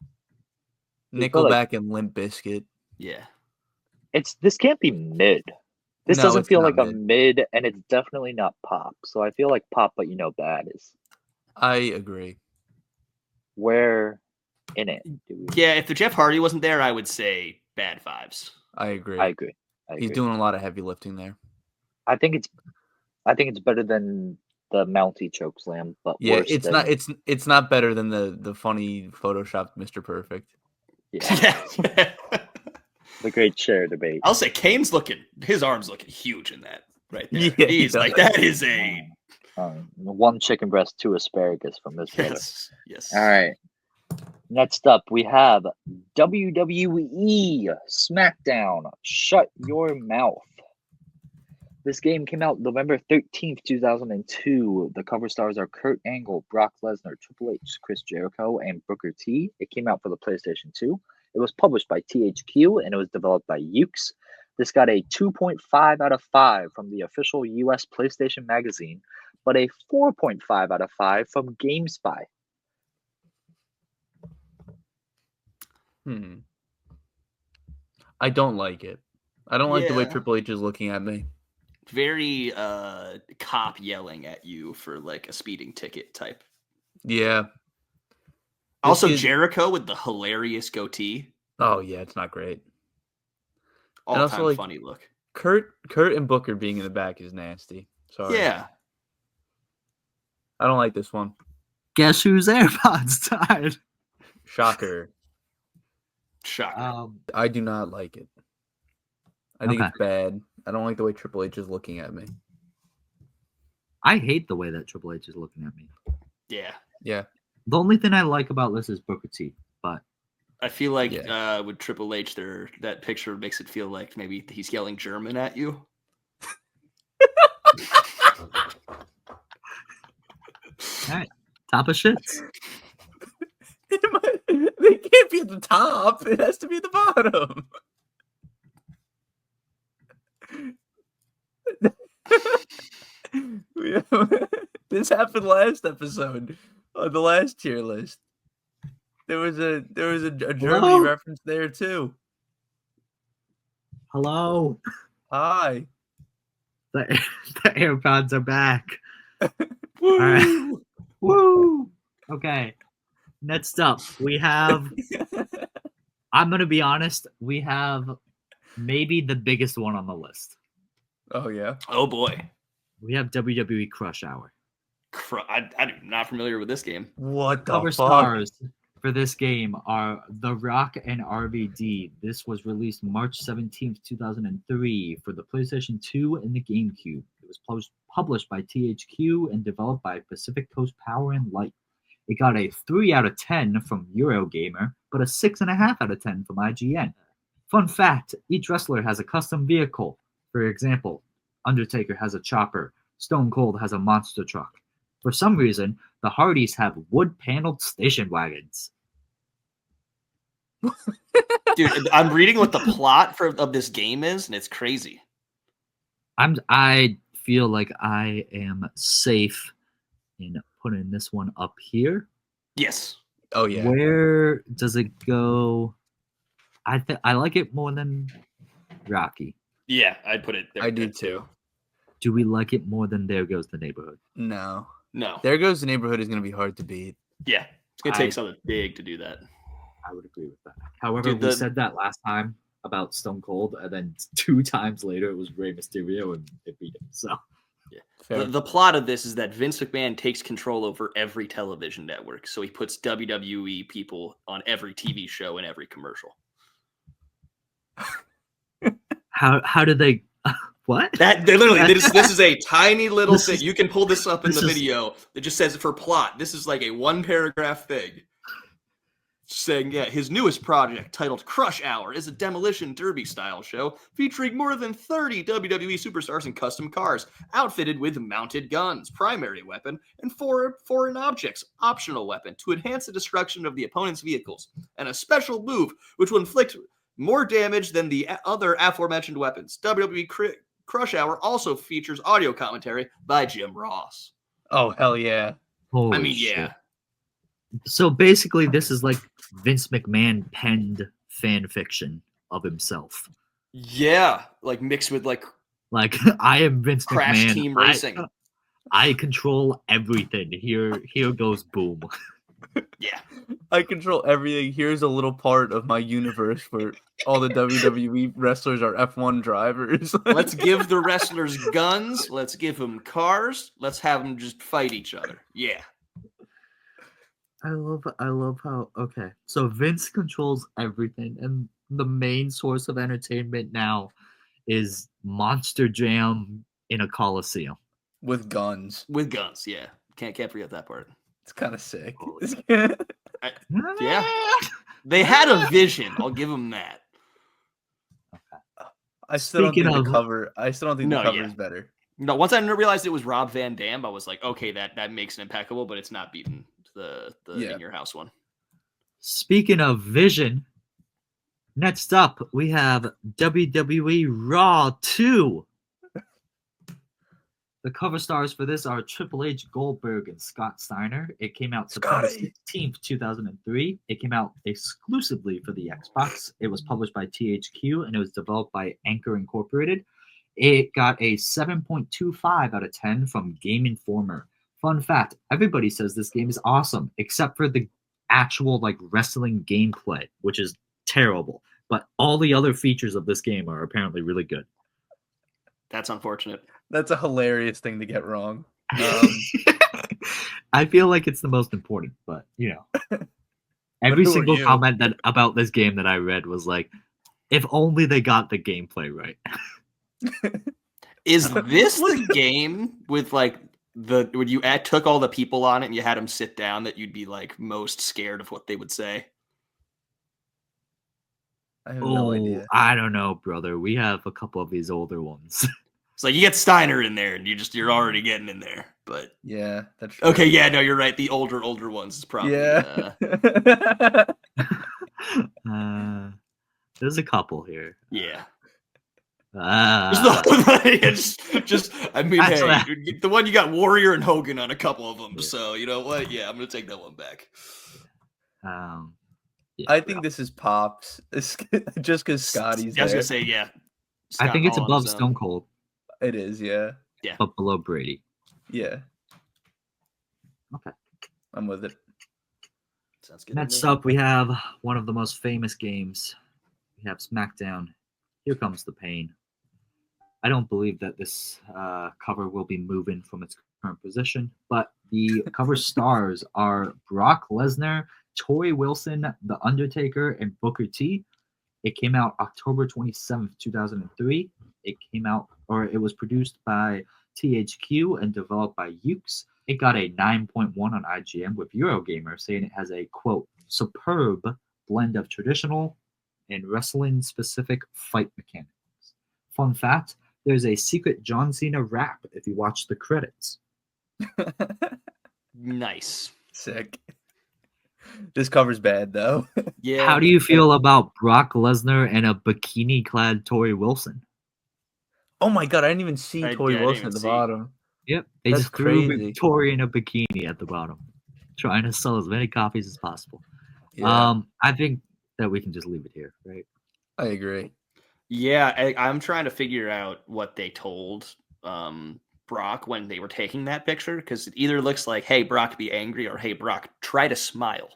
I feel like- Nickelback and Limp Bizkit. Yeah. This can't be mid. This No, doesn't it's feel not like a mid, and it's definitely not pop. So I feel like pop, but bad is I agree. where in it. Do we... Yeah, if the Jeff Hardy wasn't there, I would say bad vibes. I agree. I agree. He's doing a lot of heavy lifting there. I think it's better than the Mountie choke slam, but Yeah, worse it's than, not. It's not better than the funny photoshopped Mr. Perfect. yeah, Yeah. the great chair debate. I'll say Kane's his arm's looking huge in that right there. Yeah, He's like, that is a One chicken breast, two asparagus from this brother. yes. All right. Next up, we have WWE Smackdown. Shut Your Mouth. This game came out November 13th, 2002. The cover stars are Kurt Angle, Brock Lesnar, Triple H, Chris Jericho, and Booker T. It came out for the PlayStation 2. It was published by THQ, and it was developed by Ukes. This got a 2.5 out of 5 from the official US PlayStation magazine, but a 4.5 out of 5 from GameSpy. I don't like it. I don't like the way Yeah. Triple H is looking at me. Very cop yelling at you for like a speeding ticket type. Yeah. Also, This is- Jericho with the hilarious goatee. Oh yeah, it's not great. And All also, time like, funny look. Kurt and Booker being in the back is nasty. Sorry. Yeah. I don't like this one. Guess whose AirPods died? Shocker. Shocker. I do not like it. I think Okay. it's bad. I don't like the way Triple H is looking at me. I hate the way that Triple H is looking at me. Yeah. Yeah. The only thing I like about this is Booker T, but I feel like Yeah. with Triple H, that picture makes it feel like maybe he's yelling German at you. all right, top of shits. They can't be at the top. It has to be at the bottom. This happened last episode on the last tier list. There was a Germany Hello? reference there too. Hello, Hi. the AirPods are back. Woo! right. Woo! Okay. Next up, we have. I'm gonna be honest. We have maybe the biggest one on the list. Oh yeah. Oh boy. We have WWE Crush Hour. I'm not familiar with this game. What the Cover fuck? stars for this game are The Rock and RVD. This was released March 17th, 2003 for the PlayStation 2 and the GameCube. It was published by THQ and developed by Pacific Coast Power and Light. It got a 3 out of 10 from Eurogamer, but a 6.5 out of 10 from IGN. Fun fact, each wrestler has a custom vehicle. For example, Undertaker has a chopper. Stone Cold has a monster truck. For some reason, the Hardys have wood-paneled station wagons. Dude, I'm reading what the plot of this game is, and it's crazy. I feel like I am safe in putting this one up here. Yes. Oh yeah. Where does it go? I like it more than Rocky. Yeah, I'd put it there. I do too. Do we like it more than There Goes the Neighborhood? No. No. There Goes the Neighborhood is gonna be hard to beat. Yeah. It's going to take something big to do that. I would agree with that. However, Dude, we said that last time about Stone Cold, and then 2 times later it was Rey Mysterio, and it beat him. So Fair. The plot of this is that Vince McMahon takes control over every television network. So he puts WWE people on every TV show and every commercial. how did they? What? This is a tiny little This thing. is- You can pull this up in this the is- video. It just says for plot. This is like a 1 paragraph thing. saying, yeah, his newest project, titled Crush Hour, is a demolition derby-style show featuring more than 30 WWE superstars in custom cars, outfitted with mounted guns, primary weapon, and foreign objects, optional weapon, to enhance the destruction of the opponent's vehicles, and a special move which will inflict more damage than the other aforementioned weapons. WWE Crush Hour also features audio commentary by Jim Ross. Oh, hell yeah. Holy I mean, shit. yeah. So basically, this is like Vince McMahon penned fan fiction of himself. Yeah, like mixed with like Like, I am Vince Crash McMahon. Team Racing. I control everything. Here goes boom. Yeah. I control everything. Here's a little part of my universe where all the WWE wrestlers are F1 drivers. Let's give the wrestlers guns. Let's give them cars. Let's have them just fight each other. Yeah. I love how okay. So Vince controls everything, and the main source of entertainment now is Monster Jam in a Coliseum. With guns. With guns, yeah. Can't forget that part. It's kind of sick. Yeah. They had a vision. I'll give them that. I still don't Speaking think of- the cover. I still don't think No, the cover yeah. is better. No, once I realized it was Rob Van Dam, I was like, okay, that makes it impeccable, but it's not beating the Yeah. In Your House one. Speaking of vision, next up we have WWE Raw 2. The cover stars for this are Triple H, Goldberg, and Scott Steiner. It came out September Scotty. 16th, 2003. It came out exclusively for the Xbox. It was published by THQ, and it was developed by Anchor Incorporated. It got a 7.25 out of 10 from Game Informer. Fun fact, everybody says this game is awesome, except for the actual like wrestling gameplay, which is terrible. But all the other features of this game are apparently really good. That's unfortunate. That's a hilarious thing to get wrong. I feel like it's the most important, but you know, every who are single you? comment that about this game that I read was like, if only they got the gameplay right. Is this the game with like when you took all the people on it and you had them sit down that you'd be like most scared of what they would say? I have no idea. I don't know, brother. We have a couple of these older ones. It's like you get Steiner in there and you're already getting in there. But Yeah, that's true. okay, yeah, no, you're right. The older ones is probably Yeah. There's a couple here. yeah. That's I mean, hey, the one you got Warrior and Hogan on a couple of them. Yeah. So you know what? Yeah, I'm gonna take that one back. yeah, I think this is Pops. Just because Scotty's I was there. gonna say, yeah. I think it's Scott Hall on above his own. Stone Cold, It is, yeah. but below Brady. Yeah. Okay. I'm with it. Sounds good. to Next me. up, we have one of the most famous games. We have SmackDown. Here comes the pain. I don't believe that this cover will be moving from its current position, but the cover stars are Brock Lesnar, Tori Wilson, The Undertaker, and Booker T. It came out October 27th, 2003. It was produced by THQ and developed by Ukes. It got a 9.1 on IGN with Eurogamer, saying it has a, quote, superb blend of traditional and wrestling-specific fight mechanics. Fun fact, there's a secret John Cena rap if you watch the credits. Nice. Sick. This cover's bad, though. Yeah. How do you feel about Brock Lesnar and a bikini-clad Tori Wilson? Oh my god, I didn't even see Tori I didn't Wilson even at the see. bottom. Yep, they That's just threw crazy. Tori in a bikini at the bottom, trying to sell as many copies as possible. Yeah, I think that we can just leave it here, right? I agree. Yeah, I'm trying to figure out what they told Brock when they were taking that picture, because it either looks like, hey, Brock, be angry, or hey, Brock, try to smile.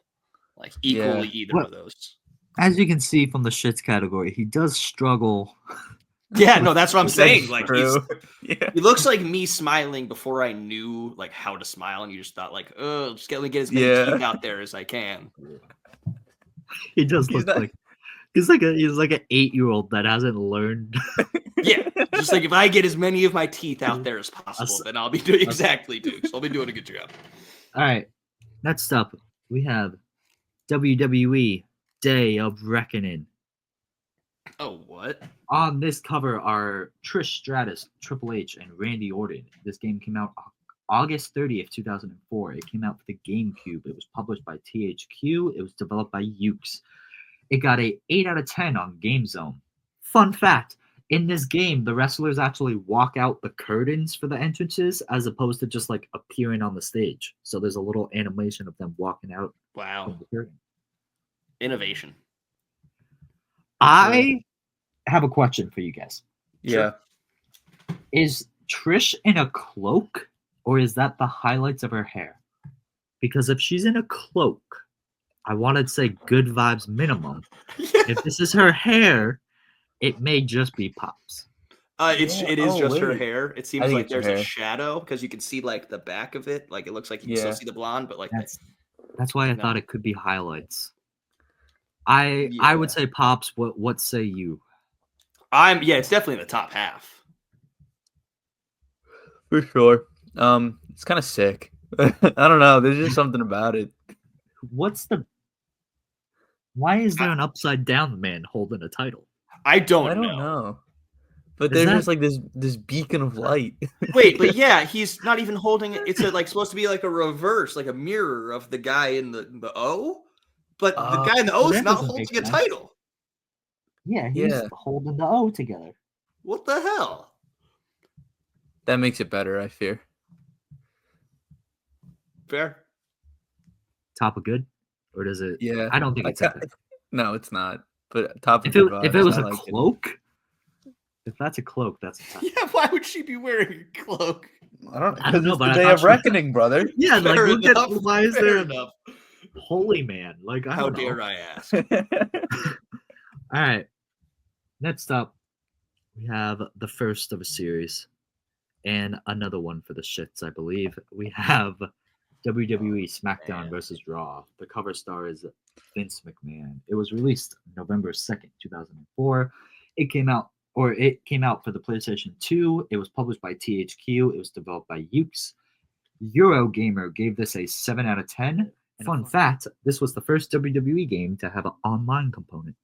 Like equally either of those. As you can see from the shits category, he does struggle. Yeah, no, that's what I'm That's saying. Like true. Yeah. he looks like me smiling before I knew like how to smile, and you just thought like, oh, just let me get as many Yeah. teeth out there as I can. He does He's look not- like he's like an 8-year-old that hasn't learned. Yeah, just like if I get as many of my teeth out there as possible, then I'll be doing exactly, Dukes. I'll be doing a good job. All right, next up we have WWE Day of Reckoning. Oh, what? On this cover are Trish Stratus, Triple H, and Randy Orton. This game came out August 30th, 2004. It came out for the GameCube. It was published by THQ. It was developed by Ukes. It got a 8 out of 10 on GameZone. Fun fact, in this game, the wrestlers actually walk out the curtains for the entrances as opposed to just like appearing on the stage. So there's a little animation of them walking out Wow. from the curtain. Innovation. I have a question for you guys. Yeah. Is Trish in a cloak, or is that the highlights of her hair? Because if she's in a cloak, I want to say good vibes minimum. If this is her hair, it may just be Pops. It is just her wait. hair. It I seems think like it's her there's a hair. shadow because you can see like the back of it. Like it looks like you can still Yeah. see the blonde, but like that's That's why I No. thought it could be highlights. I would say Pops. What say you? it's definitely in the top half. For sure. It's kind of sick. I don't know. There's just something about it. Why is there an upside down man holding a title? I don't I don't know. know. But Is there's that- just like this beacon of light. Wait, but yeah, he's not even holding it. It's like supposed to be like a reverse, like a mirror of the guy in the O. But the guy in the O is that not doesn't holding make a sense. title. Yeah, he's Yeah. holding the O together. What the hell? That makes it better, I fear. Fair. Top of good, or does it? Yeah. I don't think it's epic. No, it's not. But top of If good it vibes, was I a like it. cloak, if that's a cloak, that's a top. Yeah, why would she be wearing a cloak? I don't I don't know, it's but the I day thought of she- reckoning, brother. Yeah, like Fair look enough, at why is fair there enough. a holy man? Like I How don't know. dare I ask? All right. Next up, we have the first of a series and another one for the shits, I believe. We have WWE SmackDown man. versus Raw. The cover star is Vince McMahon. It was released November 2nd, 2004. It came out for the PlayStation 2. It was published by THQ. It was developed by Ukes. Eurogamer gave this a 7 out of 10. Fun fact, this was the first WWE game to have an online component.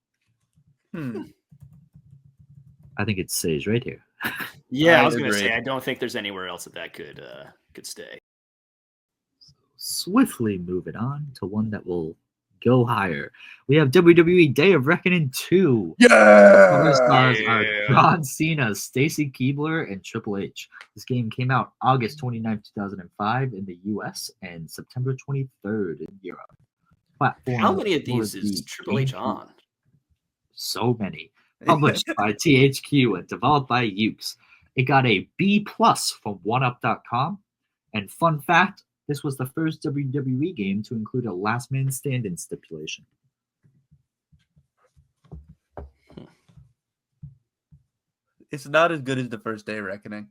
I think it stays right here. Yeah, I I was gonna say agreed. I don't think there's anywhere else that could stay. Swiftly moving on to one that will go higher. We have WWE Day of Reckoning 2. Cover stars are Yeah. John Cena, Stacy Keibler, and Triple H. This game came out August 29th, 2005 in the US and September 23rd in Europe. Platform How many of for these is the Triple H GameCube. on? So many. Published by THQ and developed by Ukes. It got a B+ from OneUp.com. And fun fact, this was the first WWE game to include a last man standing stipulation. It's not as good as the first day of reckoning.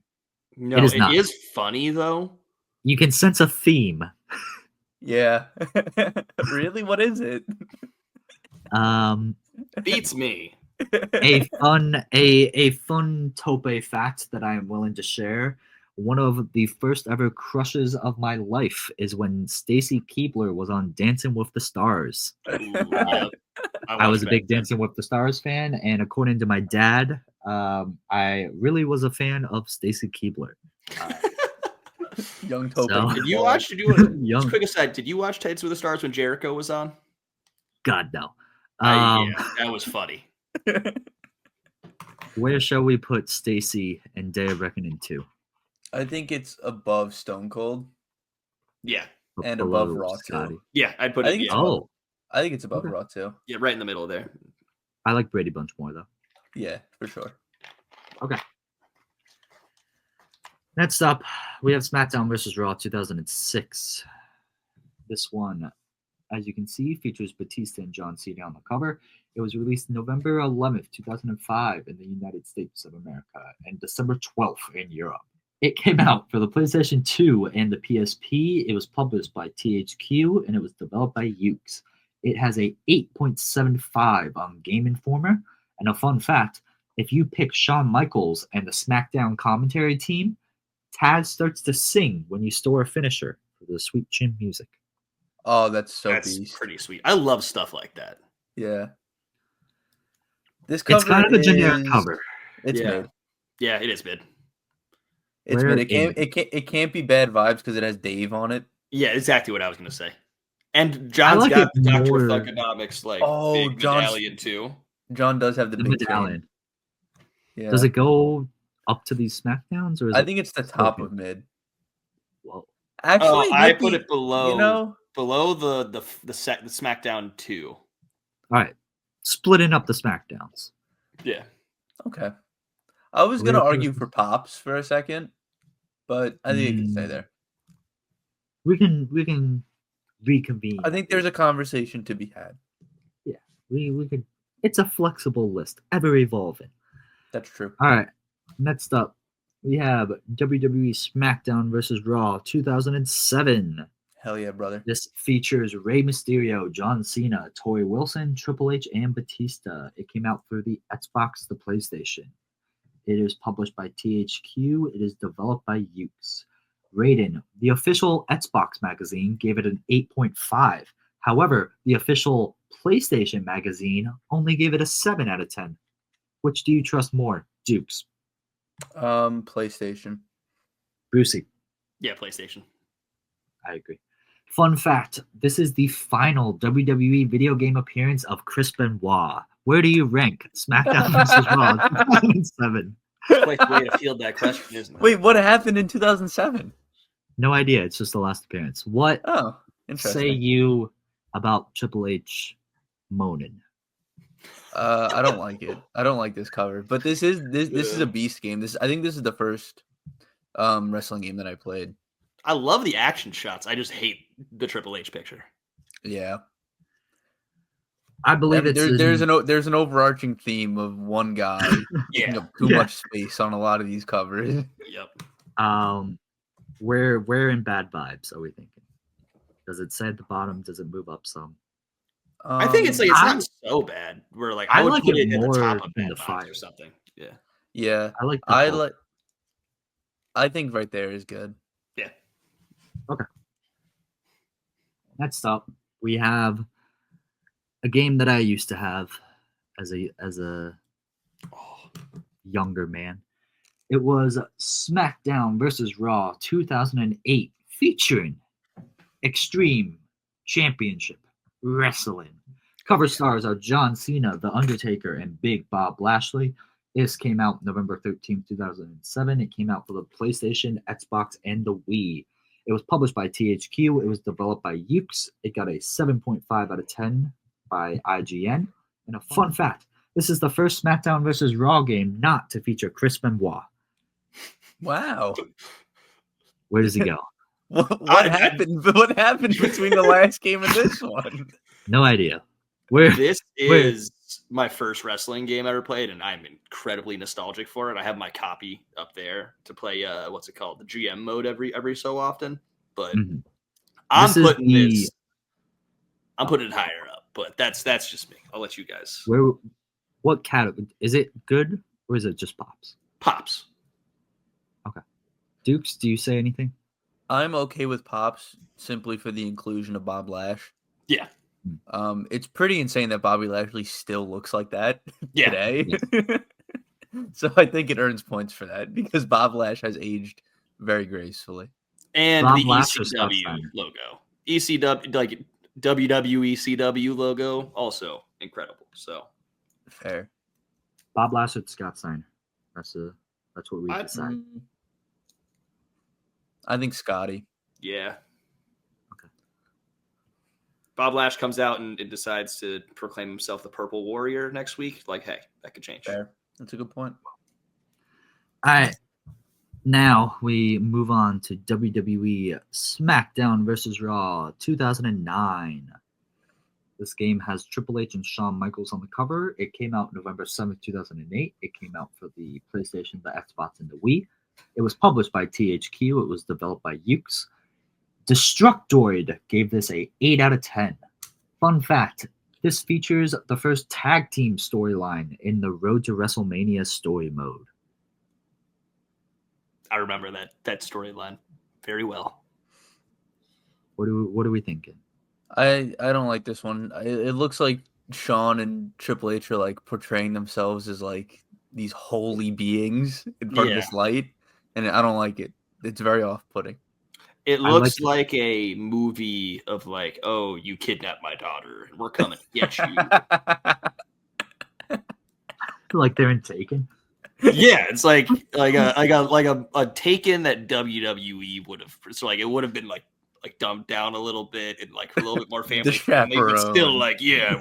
No, It is it not. is funny though. You can sense a theme. Yeah. Really? What is it? Beats me. A fun tope fact that I am willing to share. One of the first ever crushes of my life is when Stacy Keibler was on Dancing with the Stars. Ooh, yep. I was a watched big that. Dancing with the Stars fan, and according to my dad, I really was a fan of Stacy Keibler. Young Tope. So- Did you watch? Just Young. quick aside. Did you watch Tights with the Stars when Jericho was on? God no. Yeah, that was funny. Where shall we put Stacy and Day of Reckoning 2? I think it's above Stone Cold Yeah, and Below above Raw Scotty. too. yeah. I'd put I it. think it's Yeah, Oh, I think it's above Okay. Raw too. yeah, right in the middle there. I like Brady Bunch more though. Yeah, for sure. Next up, we have SmackDown vs. Raw 2006. This one, as you can see, features Batista and John Cena on the cover. It was released November 11th, 2005 in the United States of America and December 12th in Europe. It came out for the PlayStation 2 and the PSP. It was published by THQ and it was developed by Ukes. It has a 8.75 on Game Informer. And a fun fact, if you pick Shawn Michaels and the SmackDown commentary team, Taz starts to sing when you store a finisher for the sweet chin music. Oh, that's so That's beast. pretty sweet. I love stuff like that. Yeah. This cover It's kind of a generic is- cover. It's Yeah. mid. Yeah, it is mid. It's Where mid. It can't be bad vibes because it has Dave on it. Yeah, exactly what I was gonna say. And John's like got it the Dr. more- Thugonomics Oh, big John's- medallion too. John does have the The big medallion. chain. Yeah. Does it go up to these SmackDowns, or is I it? think it's the still top here? of mid. Well, Actually, it I might put be- it below You know, below the SmackDown 2. all right. Splitting up the SmackDowns. Yeah. okay. I was Where gonna argue versus- for Pops for a second, but I think it can stay there. We can reconvene. I think there's a conversation to be had. we could. It's a flexible list, ever evolving. That's true. All right. Next up, we have WWE SmackDown versus Raw 2007. Hell yeah, brother. This features Rey Mysterio, John Cena, Tori Wilson, Triple H, and Batista. It came out for the Xbox, the PlayStation. It is published by THQ. It is developed by Ukes. Rating: the official Xbox magazine gave it an 8.5. However, the official PlayStation magazine only gave it a 7 out of 10. Which do you trust more, Dukes? PlayStation. Brucey. Yeah, PlayStation. I agree. Fun fact: this is the final WWE video game appearance of Chris Benoit. Where do you rank SmackDown vs. Raw 2007? Quite the way to field that question, isn't it? Wait, what happened in 2007? No idea. It's just the last appearance. What Oh, say interesting. you about Triple H moaning? I don't like it. I don't like this cover. But this is a beast game. I think this is the first wrestling game that I played. I love the action shots. I just hate the Triple H picture. Yeah. I believe it's there's an overarching theme of one guy taking Yeah. up too Yeah. much space on a lot of these covers. Yep. where in bad vibes are we thinking? Does it say at the bottom? Does it move up some? I think it's like it's not so bad. Where like I I would like put it it at the more top of than Bad the Vibes fire. or something. Yeah. Yeah. I like the I Hulk. like. I think right there is good. Yeah. Next up, we have a game that I used to have as a Oh, younger man. It was SmackDown versus Raw 2008, featuring Extreme Championship Wrestling. Cover stars are John Cena, The Undertaker, and Big Bob Lashley. This came out November 13th, 2007. It came out for the PlayStation, Xbox, and the Wii. It was published by THQ. It was developed by Ukes. It got a 7.5 out of 10 by IGN. And a fun fact, this is the first SmackDown vs. Raw game not to feature Chris Benoit. Wow. Where does he go? What happened? What happened between the last game and this one? No idea. Where? this Wait. is my first wrestling game I ever played, and I'm incredibly nostalgic for it. I have my copy up there to play. What's it called? The GM mode every so often. But Mhm. I'm This is putting the- this. I'm putting it higher up, but that's just me. I'll let you guys. Where? What category? Is it good or is it just pops? Pops. Dukes, do you say anything? I'm okay with Pops simply for the inclusion of Bob Lash. Yeah. It's pretty insane that Bobby Lashley still looks like that Yeah. today. So I think it earns points for that because Bob Lash has aged very gracefully. And Bob the Lash or Scott ECW Steiner? logo. ECW, like WWE CW logo, also incredible. So Fair. Bob Lashley, Scott Steiner. That's what we I- decide. I think Scotty. yeah. Okay. Bob Lash comes out and decides to proclaim himself the Purple Warrior next week. Like, hey, that could change. Fair. That's a good point. All right. Now we move on to WWE SmackDown vs. Raw 2009. This game has Triple H and Shawn Michaels on the cover. It came out November 7th, 2008. It came out for the PlayStation, the Xbox, and the Wii. It was published by THQ. It was developed by Ukes. Destructoid gave this a 8 out of 10. Fun fact, this features the first tag team storyline in the Road to WrestleMania story mode. I remember that storyline very well. What are we thinking? I don't like this one. It looks like Shawn and Triple H are like portraying themselves as like these holy beings in front of Yeah. this light, and I don't like it. It's very off-putting. It I looks like like a movie of like, oh, you kidnapped my daughter, and we're coming to get you. Like they're in Taken. Yeah, it's like a Taken that WWE would have. So like it would have been like dumbed down a little bit and like a little bit more family friendly, but still chaperone. like, yeah,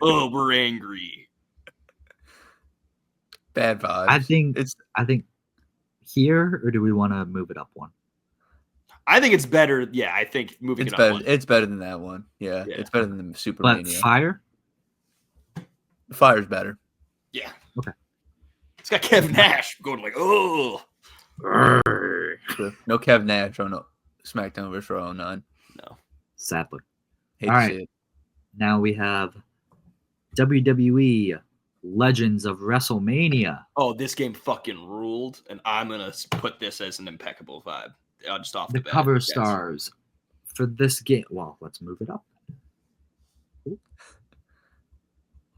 we're angry. Bad vibes. I think here, or do we want to move it up one? I think it's better. Yeah, I think moving It's it up better. one. It's better than that one. Yeah, Yeah. it's better than the But Supermania. Fire. Fire's better. Yeah. Okay. It's got Kevin Nash going like, oh. True. No Kev Nash on SmackDown vs. Raw 09. No. Sadly. Hate All to right. see it. Now we have WWE Legends of WrestleMania. Oh, this game fucking ruled, and I'm gonna put this as an impeccable vibe. Just off the The bat. cover Yes. stars for this game. Well, let's move it up. Ooh.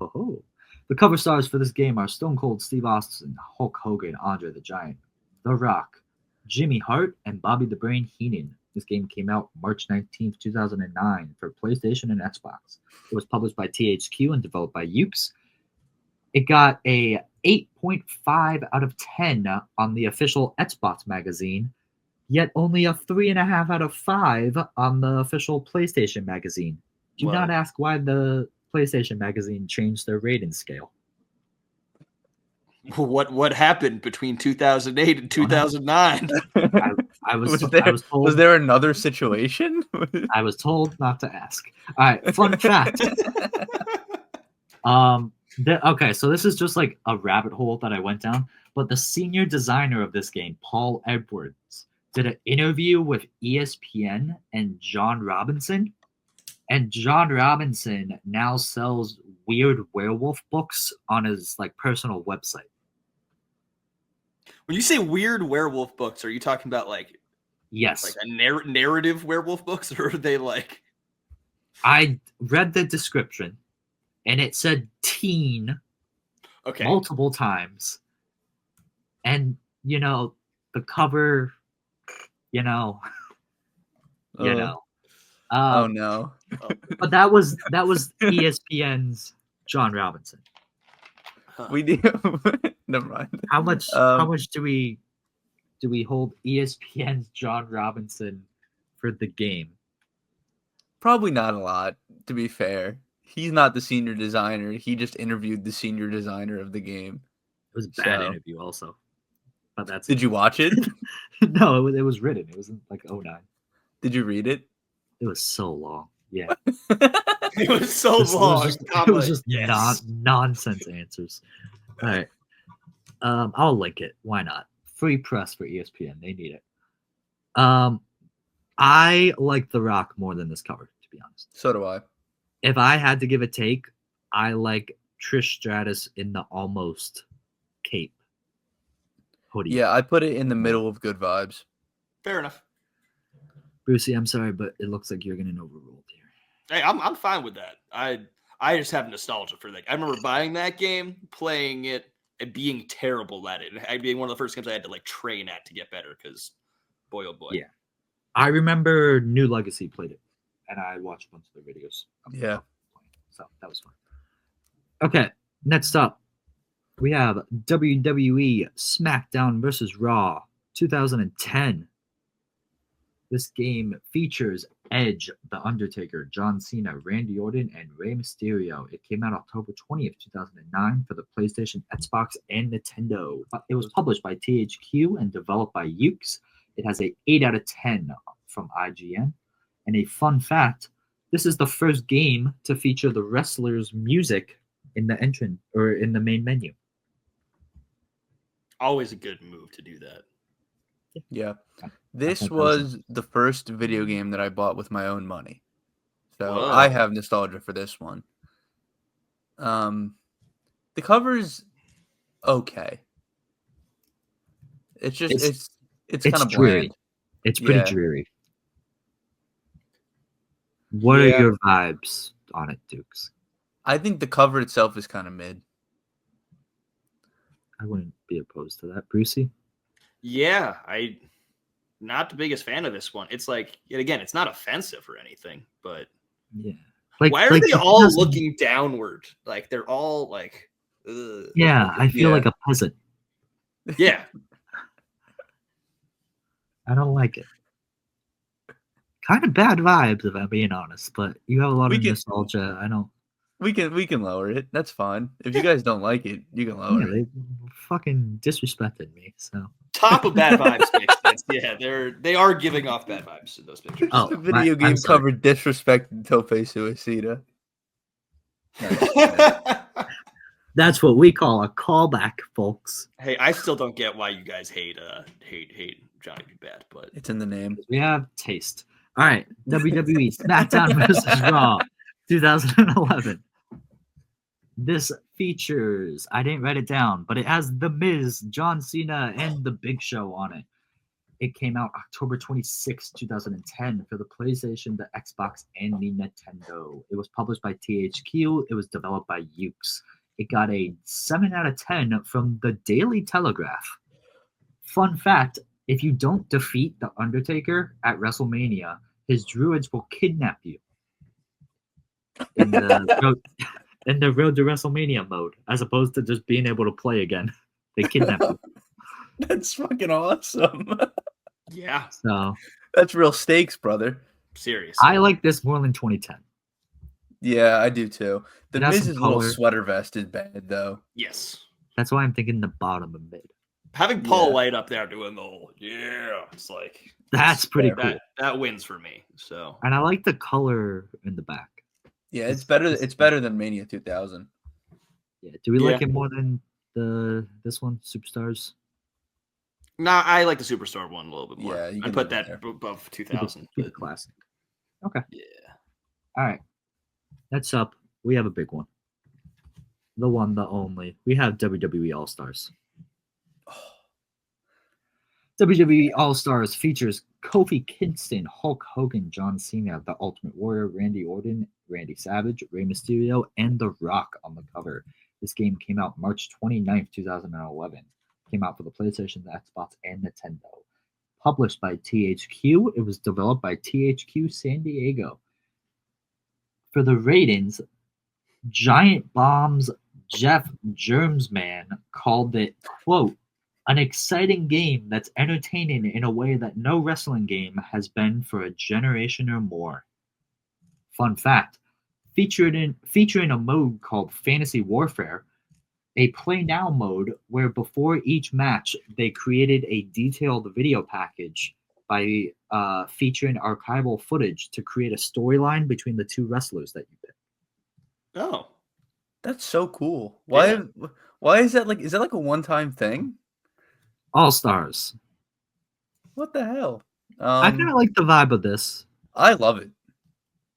Oh. The cover stars for this game are Stone Cold Steve Austin, Hulk Hogan, Andre the Giant, The Rock, Jimmy Hart, and Bobby the Brain Heenan. This game came out March 19th, 2009 for PlayStation and Xbox. It was published by THQ and developed by Ukes. It got a 8.5 out of 10 on the official Xbox magazine, yet only a 3.5 out of 5 on the official PlayStation magazine. Do Wow. not ask why the PlayStation magazine changed their rating scale. What happened between 2008 and 2009? I was Was there another situation? I was told not to ask. All right, fun fact. Okay, so this is just like a rabbit hole that I went down. But the senior designer of this game, Paul Edwards, did an interview with ESPN and John Robinson. And John Robinson now sells weird werewolf books on his like personal website. When you say weird werewolf books, are you talking about like Yes, a narrative werewolf books, or are they like? I read the description, and it said teen multiple times, and the cover, Oh no. But that was ESPN's John Robinson. Huh. We do. Never mind. How much do we hold ESPN's John Robinson for the game? Probably not a lot, to be fair. He's not the senior designer. He just interviewed the senior designer of the game. It was a bad So- interview also. But that's Did you watch it? No, it was written. It was in like 09. Did you read it? It was so long. Yeah. It was so This long. it was just nonsense answers. All right. I'll link it. Why not? Free press for ESPN. They need it. I like The Rock more than this cover, to be honest. So do I. If I had to give a take, I like Trish Stratus in the almost cape hoodie. Yeah, I put it in the middle of good vibes. Fair enough. Brucey, I'm sorry, but it looks like you're getting overruled here. Hey, I'm fine with that. I just have nostalgia for that. I remember buying that game, playing it, and being terrible at it. And being one of the first games I had to like train at to get better because, boy oh boy. Yeah. I remember New Legacy played it, and I watched a bunch of their videos. Yeah. So that was fun. Okay, next up, we have WWE SmackDown versus Raw 2010. This game features Edge, The Undertaker, John Cena, Randy Orton, and Rey Mysterio. It came out October 20th, 2009 for the PlayStation, Xbox, and Nintendo. It was published by THQ and developed by Ukes. It has a 8 out of 10 from IGN. And a fun fact, this is the first game to feature the wrestler's music in the entrance or in the main menu. Always a good move to do that. Yeah. I This think that was- was the first video game that I bought with my own money. So Whoa. I have nostalgia for this one. The cover's okay. It's just it's kind of dreary. bland. It's pretty Yeah. dreary. What are Yeah. your vibes on it, Dukes? I think the cover itself is kind of mid. I wouldn't be opposed to that. Brucey? Yeah, I not the biggest fan of this one. It's like, yet again, it's not offensive or anything, but Yeah. why are they the all 2000 looking downward? Like they're all like, ugh. Yeah, I feel Yeah. like a peasant. Yeah. I don't like it. Kind of bad vibes, if I'm being honest, but you have a lot We of can- nostalgia. I don't. We can lower it. That's fine. If you guys don't like it, you can lower Yeah, it. they fucking disrespected me. So Top of bad vibes makes sense. Yeah, they are giving off bad vibes in those pictures. Oh, The video I'm game sorry. cover disrespected Tope Suicida. that's what we call a callback, folks. Hey, I still don't get why you guys hate Johnny B. Bad, but It's in the name. We have taste. All right, WWE SmackDown versus Raw, 2011. This features, I didn't write it down, but it has The Miz, John Cena, and The Big Show on it. It came out October 26, 2010 for the PlayStation, the Xbox, and the Nintendo. It was published by THQ. It was developed by Ukes. It got a 7 out of 10 from the Daily Telegraph. Fun fact, if you don't defeat The Undertaker at WrestleMania, his druids will kidnap you in the Road to WrestleMania mode, as opposed to just being able to play again. They kidnap you. That's fucking awesome. yeah, So That's real stakes, brother. serious. I like this more than 2010. Yeah, I do too. The It has some Miz's little color. sweater vest is bad though. Yes. That's why I'm thinking the bottom of mid. Having Paul Yeah. White up there doing the whole, it's like That's pretty fair. cool. that wins for me. So And I like the color in the back. Yeah, it's better. It's better than Mania 2000. Yeah. Do we like Yeah. it more than this one, Superstars? nah, I like the Superstar one a little bit more. Yeah, you I can put leave it that there. above Keep 2000. it classic. Okay. Yeah. All right. Next up, we have a big one. The one, the only. We have WWE All Stars. WWE All Stars features Kofi Kingston, Hulk Hogan, John Cena, The Ultimate Warrior, Randy Orton, Randy Savage, Rey Mysterio, and The Rock on the cover. This game came out March 29th, 2011. Came out for the PlayStation, the Xbox, and Nintendo. Published by THQ, it was developed by THQ San Diego. For the ratings, Giant Bomb's Jeff Germsman called it, quote, an exciting game that's entertaining in a way that no wrestling game has been for a generation or more. Fun fact, featuring a mode called Fantasy Warfare, a play now mode where before each match they created a detailed video package by featuring archival footage to create a storyline between the two wrestlers that you pick. Oh. That's so cool. Why? Yeah. Why is that like? Is that like a one-time thing? All Stars. What the hell? I kind of like the vibe of this. I love it.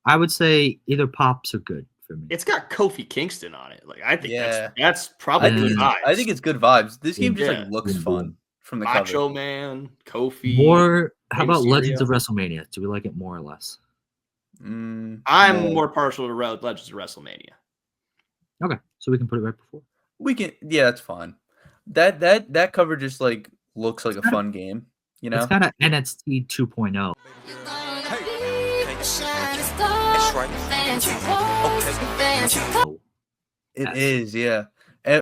I would say either pops are good for me. It's got Kofi Kingston on it. Like I think Yeah. that's probably I think, good it's, vibes. I think it's good vibes. This game just Yeah. like looks Boom, fun boom. from the Macho cover. Man, Kofi. More. How Rey about Legends Mysterio. of WrestleMania? Do we like it more or less? I'm no. more partial to Legends of WrestleMania. Okay, so we can put it right before. We can. Yeah, that's fine. That cover just like looks like a fun game. You know. It's kind of NXT 2.0. Oh, It Yes. is, yeah.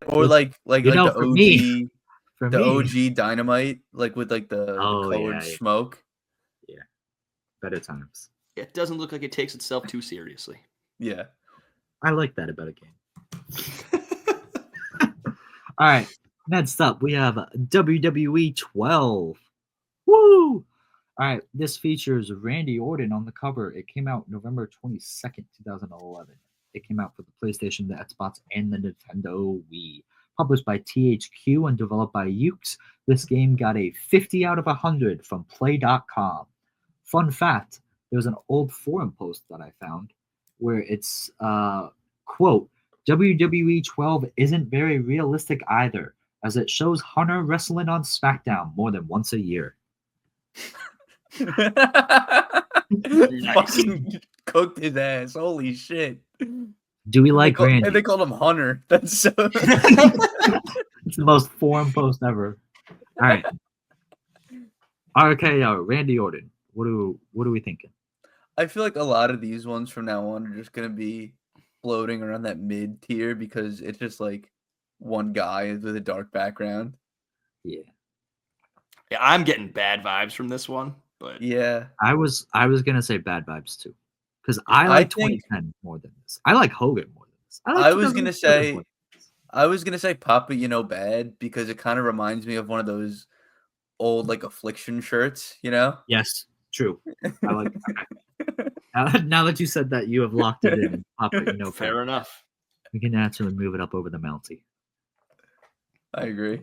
Or Well, like you know, the for OG, me- For the me, OG Dynamite, like with like the Oh, colored yeah. smoke. better times. It doesn't look like it takes itself too seriously. Yeah. I like that about a game. All right, next up we have WWE 12. Woo! All right, this features Randy Orton on the cover. It came out November 22nd, 2011. It came out for the PlayStation, the Xbox, and the Nintendo Wii. Published by THQ and developed by Ukes, this game got a 50 out of 100 from Play.com. Fun fact, there was an old forum post that I found where it's, quote, WWE 12 isn't very realistic either, as it shows Hunter wrestling on SmackDown more than once a year. Fucking cooked his ass. Holy shit. Do we like And Randy? they called him Hunter. That's so. It's the most foreign post ever. All right. RKO, Randy Orton. What are we thinking? I feel like a lot of these ones from now on are just gonna be floating around that mid tier because it's just like one guy with a dark background. Yeah. Yeah, I'm getting bad vibes from this one, but Yeah. I was gonna say Bad Vibes too. Because I like think 2010 more than this. I like Hogan more than this. I like I was gonna 2007 say more than this. I was gonna say Papa, bad because it kind of reminds me of one of those old like affliction shirts, Yes, true. I like now that you said that, you have locked it in. Papa, fair enough. we can naturally move it up over the Mountie. I agree.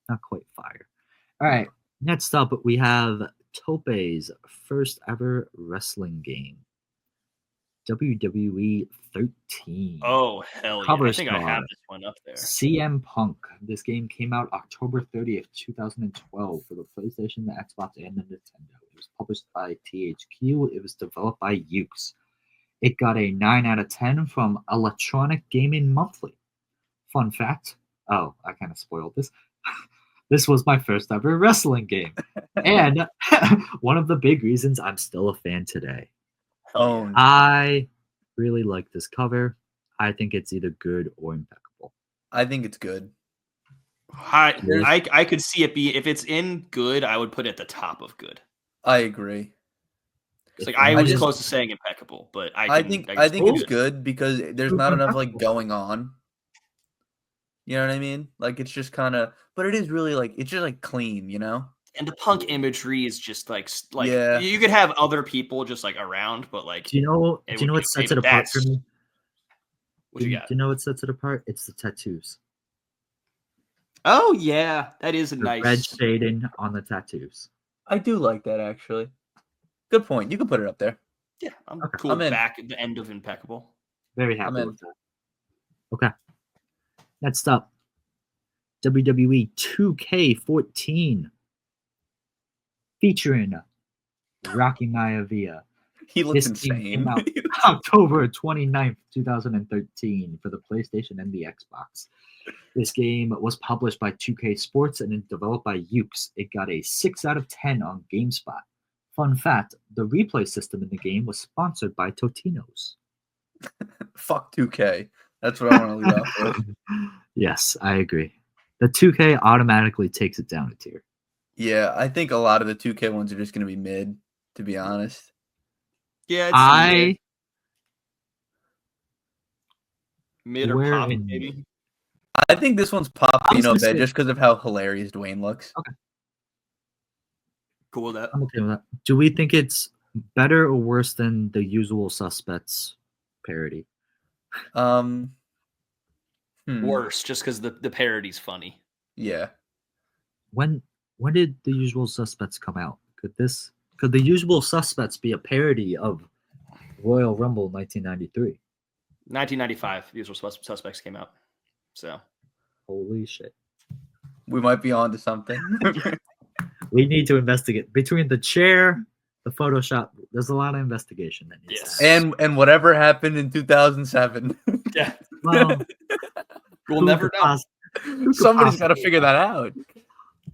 Not quite fire. All right. Next up, we have Tope's first ever wrestling game. WWE 13. Oh, hell yeah. Cover I think I star. have this one up there. CM Punk. This game came out October 30th, 2012 for the PlayStation, the Xbox, and the Nintendo. It was published by THQ. It was developed by Ukes. It got a 9 out of 10 from Electronic Gaming Monthly. Fun fact. Oh, I kind of spoiled this. This was my first ever wrestling game. And one of the big reasons I'm still a fan today. Oh, I really like this cover. I think it's either good or impeccable. I think it's good. I could see it be, if it's in good, I would put it at the top of good. I agree. It's like I was close to saying impeccable, but I think it's good because there's not enough like going on. You know what I mean? Like it's just kind of, but it is really like it's just like clean, And the Punk imagery is just like Yeah. you could have other people just like around, but like Do you know what sets it apart for me? What you got? Do you know what sets it apart? It's the tattoos. Oh yeah, that is a The nice red shading on the tattoos. I do like that actually. Good point. You can put it up there. Yeah, I'm Okay. cool. I'm in. Back at the end of impeccable. Very I'm happy in. with that. Okay. Next up, WWE 2K14 featuring Rocky Maivia. He looks This game insane. came out October 29th, 2013 for the PlayStation and the Xbox. This game was published by 2K Sports and is developed by Ukes. It got a 6 out of 10 on GameSpot. Fun fact, the replay system in the game was sponsored by Totino's. Fuck 2K. That's what I want to lead off with. Yes, I agree. The 2K automatically takes it down a tier. Yeah, I think a lot of the 2K ones are just going to be mid, to be honest. Yeah, it's mid or Where pop in maybe. I think this one's pop, I was gonna bed say- just because of how hilarious Dwayne looks. Cool with that. I'm okay with that. Do we think it's better or worse than the Usual Suspects parody? Worse, just because the parody's funny. Yeah. When did the Usual Suspects come out? Could the Usual Suspects be a parody of Royal Rumble 1993? 1995, Usual Suspects came out. So Holy shit. We might be on to something. We need to investigate. Between the chair, the Photoshop, there's a lot of investigation that needs Yes. to happen. and whatever happened in 2007. yeah, Well, we'll who never could know. could Somebody's got to possibly figure that out.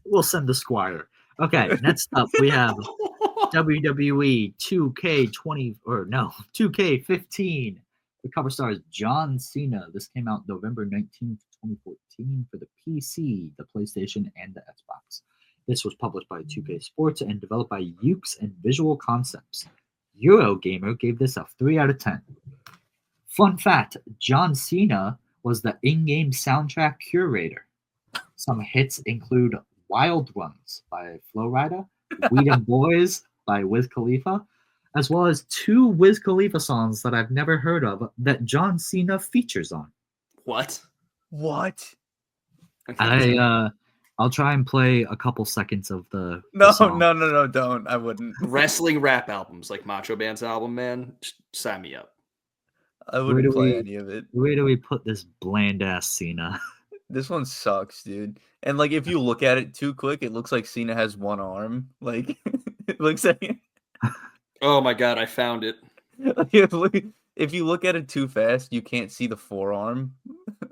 We'll send the Squire. Okay, next up we have WWE 2K15. The cover star is John Cena. This came out November 19th, 2014 for the PC, the PlayStation, and the Xbox. This was published by 2K Sports and developed by Ukes and Visual Concepts. Eurogamer gave this a 3 out of 10. Fun fact, John Cena was the in-game soundtrack curator. Some hits include Wild Ones by Flo Rida, Weed and Boys by Wiz Khalifa, as well as 2 Wiz Khalifa songs that I've never heard of that John Cena features on. What? What? I'll try and play a couple seconds of the No, song. no, don't. I wouldn't. Wrestling rap albums like Macho Band's album, man. Just sign me up. I Where wouldn't do play we- any of it. Where do we put this bland ass Cena? This one sucks, dude. And like, if you look at it too quick, it looks like Cena has one arm. Like, it looks like Oh my god, I found it. If you look at it too fast, you can't see the forearm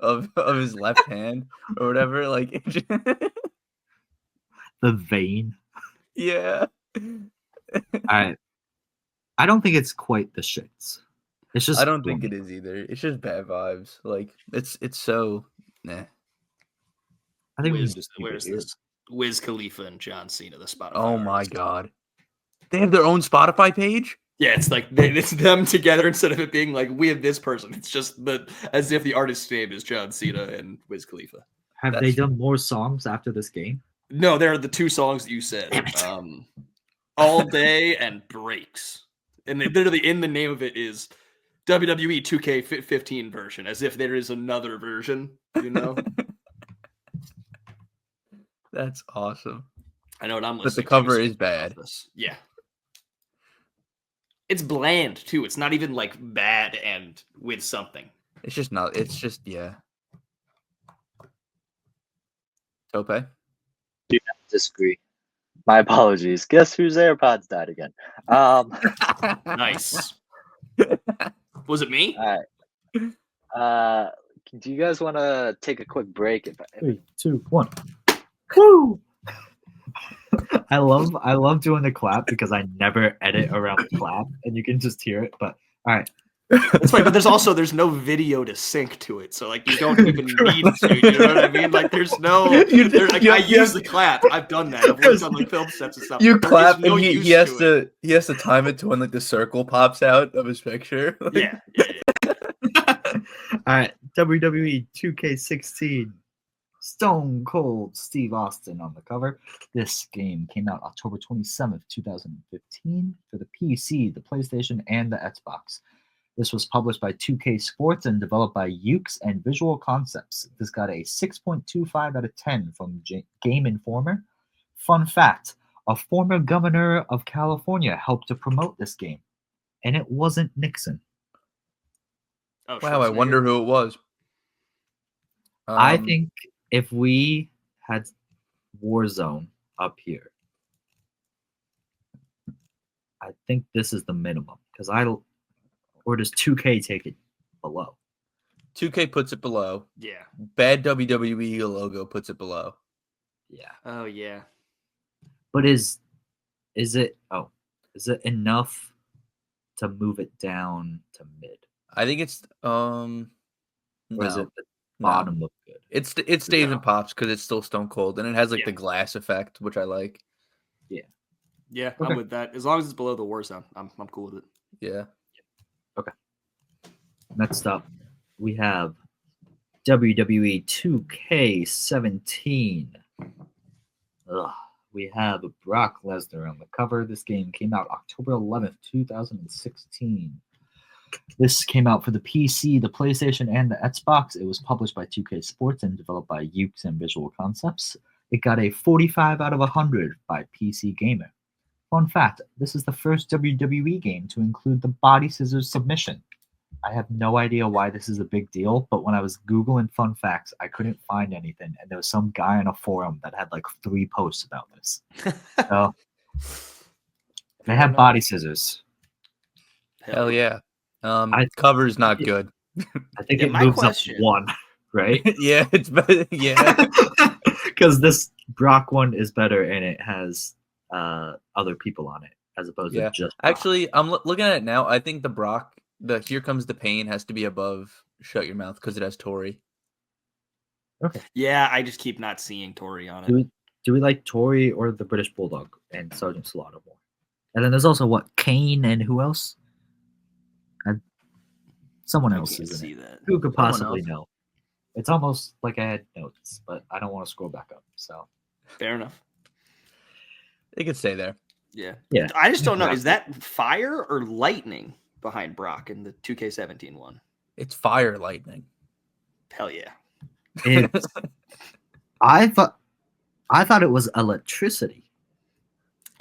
of his left hand or whatever. Like, The vein. yeah. I don't think it's quite the shits. It's just I don't think it bland. is either. It's just bad vibes. Like, it's so nah. I think we Wiz, can just keep it where's here. this? Wiz Khalifa and John Cena, the Spotify. Oh my artists. god. They have their own Spotify page? Yeah, it's like it's them together instead of it being like we have this person. It's just as if the artist's name is John Cena and Wiz Khalifa. Have they That's- done more songs after this game? No, they're the two songs that you said. Damn it. All Day and Breaks. And they literally in the name of it is WWE 2K15 version, as if there is another version, you know? That's awesome. I know what I'm But the listening to. cover so is I love bad. this. Yeah. It's bland too. It's not even like bad and with something. It's just not. It's just yeah. Tope. Disagree. My apologies. Guess whose AirPods died again? Nice. Was it me? All right. Do you guys want to take a quick break? 3, 2, 1. Woo! I love doing the clap because I never edit around the clap and you can just hear it. But all right. That's fine, but there's no video to sync to it, so like you don't even need to. You know what I mean? Like there's no. I use the clap. I've done that. I've worked on like film sets and stuff. You There clap is no and he use has it. he has to time it to when like the circle pops out of his picture. Like, Yeah. All right. WWE 2K16. Stone Cold Steve Austin on the cover. This game came out October 27th, 2015 for the PC, the PlayStation, and the Xbox. This was published by 2K Sports and developed by Ukes and Visual Concepts. This got a 6.25 out of 10 from Game Informer. Fun fact, a former governor of California helped to promote this game, and it wasn't Nixon. Oh, wow, I wonder who it was. I think if we had Warzone up here, I think this is the minimum because or does 2K take it below? 2K puts it below. Yeah. Bad WWE logo puts it below. Yeah. Oh yeah. But is it enough to move it down to mid? I think it's Or is no. it the bottom look good? It stays No. in pops because it's still Stone Cold and it has like Yeah. the glass effect, which I like. Yeah, Okay. I'm with that. As long as it's below the Warzone, I'm cool with it. Yeah. Next up, we have WWE 2K17. We have Brock Lesnar on the cover. This game came out October 11th, 2016. This came out for the PC, the PlayStation, and the Xbox. It was published by 2K Sports and developed by Ukes and Visual Concepts. It got a 45 out of 100 by PC Gamer. Fun fact, this is the first WWE game to include the body scissors submission. I have no idea why this is a big deal, but when I was Googling fun facts, I couldn't find anything. And there was some guy on a forum that had like 3 posts about this. So they have body scissors. Hell yeah. I- Cover's not good. I think Yeah, it my moves question- up 1, right? Yeah, it's better. Yeah. Because this Brock one is better and it has other people on it as opposed Yeah. to just Brock. Actually, I'm looking at it now. I think the Brock, the Here Comes the Pain has to be above Shut Your Mouth because it has Tori. Yeah, I just keep not seeing Tori on it. Do we like Tori or the British Bulldog and Sergeant Slaughter more? And then there's also what, Kane and who else? Someone I else can't is in see it. that. Who could Someone possibly else. know? It's almost like I had notes, but I don't want to scroll back up. So Fair enough. It could stay there. Yeah. Yeah. I just don't know. Is that fire or lightning behind Brock in the 2K17 one? It's fire lightning. Hell yeah. it's, I thought it was electricity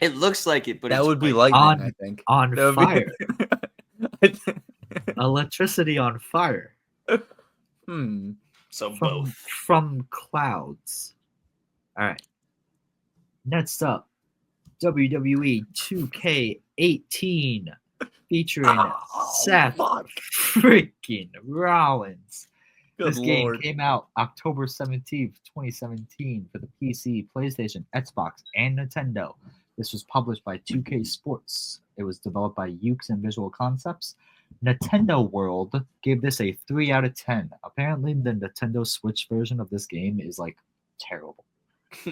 It looks like it, but That it's would be like, lightning, I think. on That would fire. be- Electricity on fire so from both. from clouds. All right. Next up, WWE 2K18 featuring Seth freaking Rollins. Good This game lord. came out October 17th, 2017 for the PC, PlayStation, Xbox, and Nintendo. This was published by 2K Sports. It was developed by Ukes and Visual Concepts. Nintendo World gave this a 3 out of 10. Apparently, the Nintendo Switch version of this game is like terrible.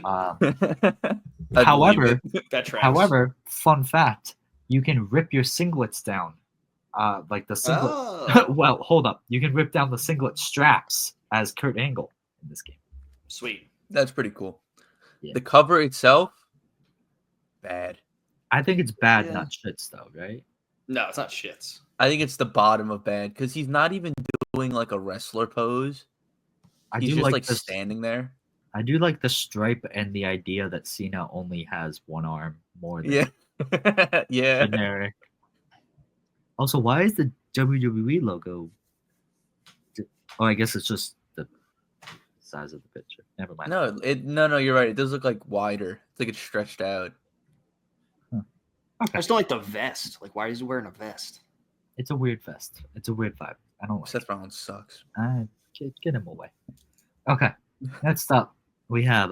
I believe However, it. That tracks. However, fun fact: you can rip your singlets down, like the singlet. Oh, Well, hold up, you can rip down the singlet straps as Kurt Angle in this game. sweet. That's pretty cool. Yeah. The cover itself, bad. I think it's bad, Yeah. not shits, though, right? No, it's not shits. I think it's the bottom of bad because he's not even doing like a wrestler pose. I He's do just like like this. standing there. I do like the stripe and the idea that Cena only has one arm more than Yeah. Yeah. generic. Also, why is the WWE logo? Oh, I guess it's just the size of the picture. Never mind. No, you're right. It does look like wider. It's like it's stretched out. I just don't like the vest. Like, why is he wearing a vest? It's a weird vest. It's a weird vibe. I don't like Seth Rollins sucks. it. Get him away. Okay. Next up, we have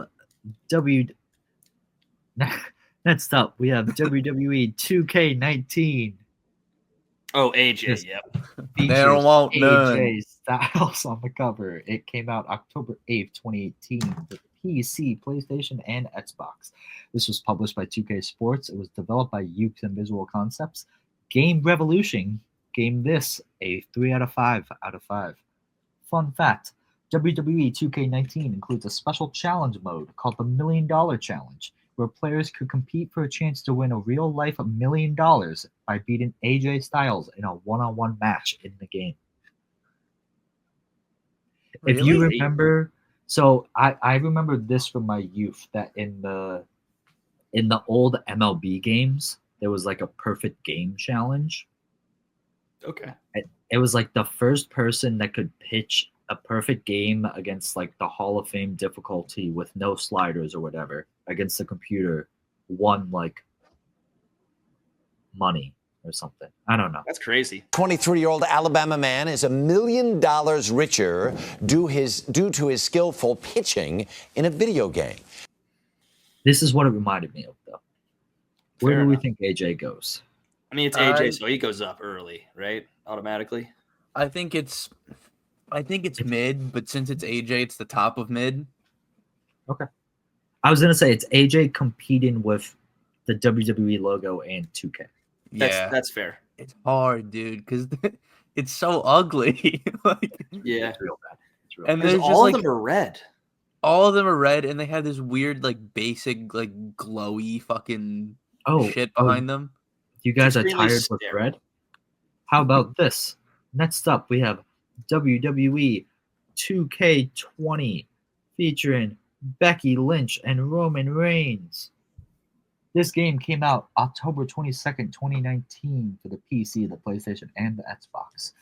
Next up, we have WWE 2K19. Oh, AJ. Yes. Yep. They don't want none. AJ Styles on the cover. It came out October 8th, 2018 for PC, PlayStation, and Xbox. This was published by 2K Sports. It was developed by Ukes and Visual Concepts. Game Revolution gave this a 3 out of 5 out of 5. Fun fact, WWE 2K19 includes a special challenge mode called the $1 Million Challenge, where players could compete for a chance to win a real-life $1 million by beating AJ Styles in a one-on-one match in the game. If you Really? remember, so I remember this from my youth, that in the old MLB games, there was like a perfect game challenge. Okay. It was like the first person that could pitch a perfect game against like the Hall of Fame difficulty with no sliders or whatever against the computer won like money or something. I don't know. That's crazy. 23-year-old Alabama man is $1 million richer due to his skillful pitching in a video game. This is what it reminded me of, though. Where Fair do we enough. think AJ goes? I mean, it's AJ, so he goes up early, right? Automatically. I think it's mid, but since it's AJ, it's the top of mid. I was gonna say it's AJ competing with the WWE logo and 2K. That's fair. It's hard, dude, because it's so ugly. Like, Yeah. It's real bad. It's real and bad. there's Because just all like of them are red. all of them are red, and they have this weird, like, basic, like, glowy fucking shit behind them. You guys are Extremely tired with sterile. red? How about this? Next up, we have WWE 2K20 featuring Becky Lynch and Roman Reigns. This game came out October 22nd, 2019 for the PC, the PlayStation, and the Xbox.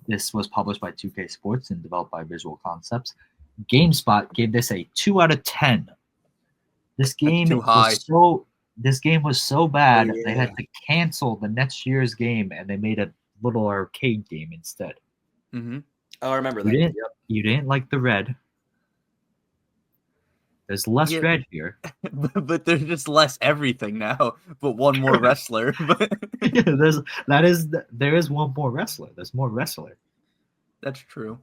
This was published by 2K Sports and developed by Visual Concepts. GameSpot gave this a 2 out of 10. This game too high. was so bad Oh, they had to cancel the next year's game and they made a little arcade game instead. Mm-hmm. Oh, I remember You that. didn't, Yep. you didn't like the red. There's less Yeah. red here. But there's just less everything now, but one more wrestler. There is one more wrestler. There's more wrestler. That's true.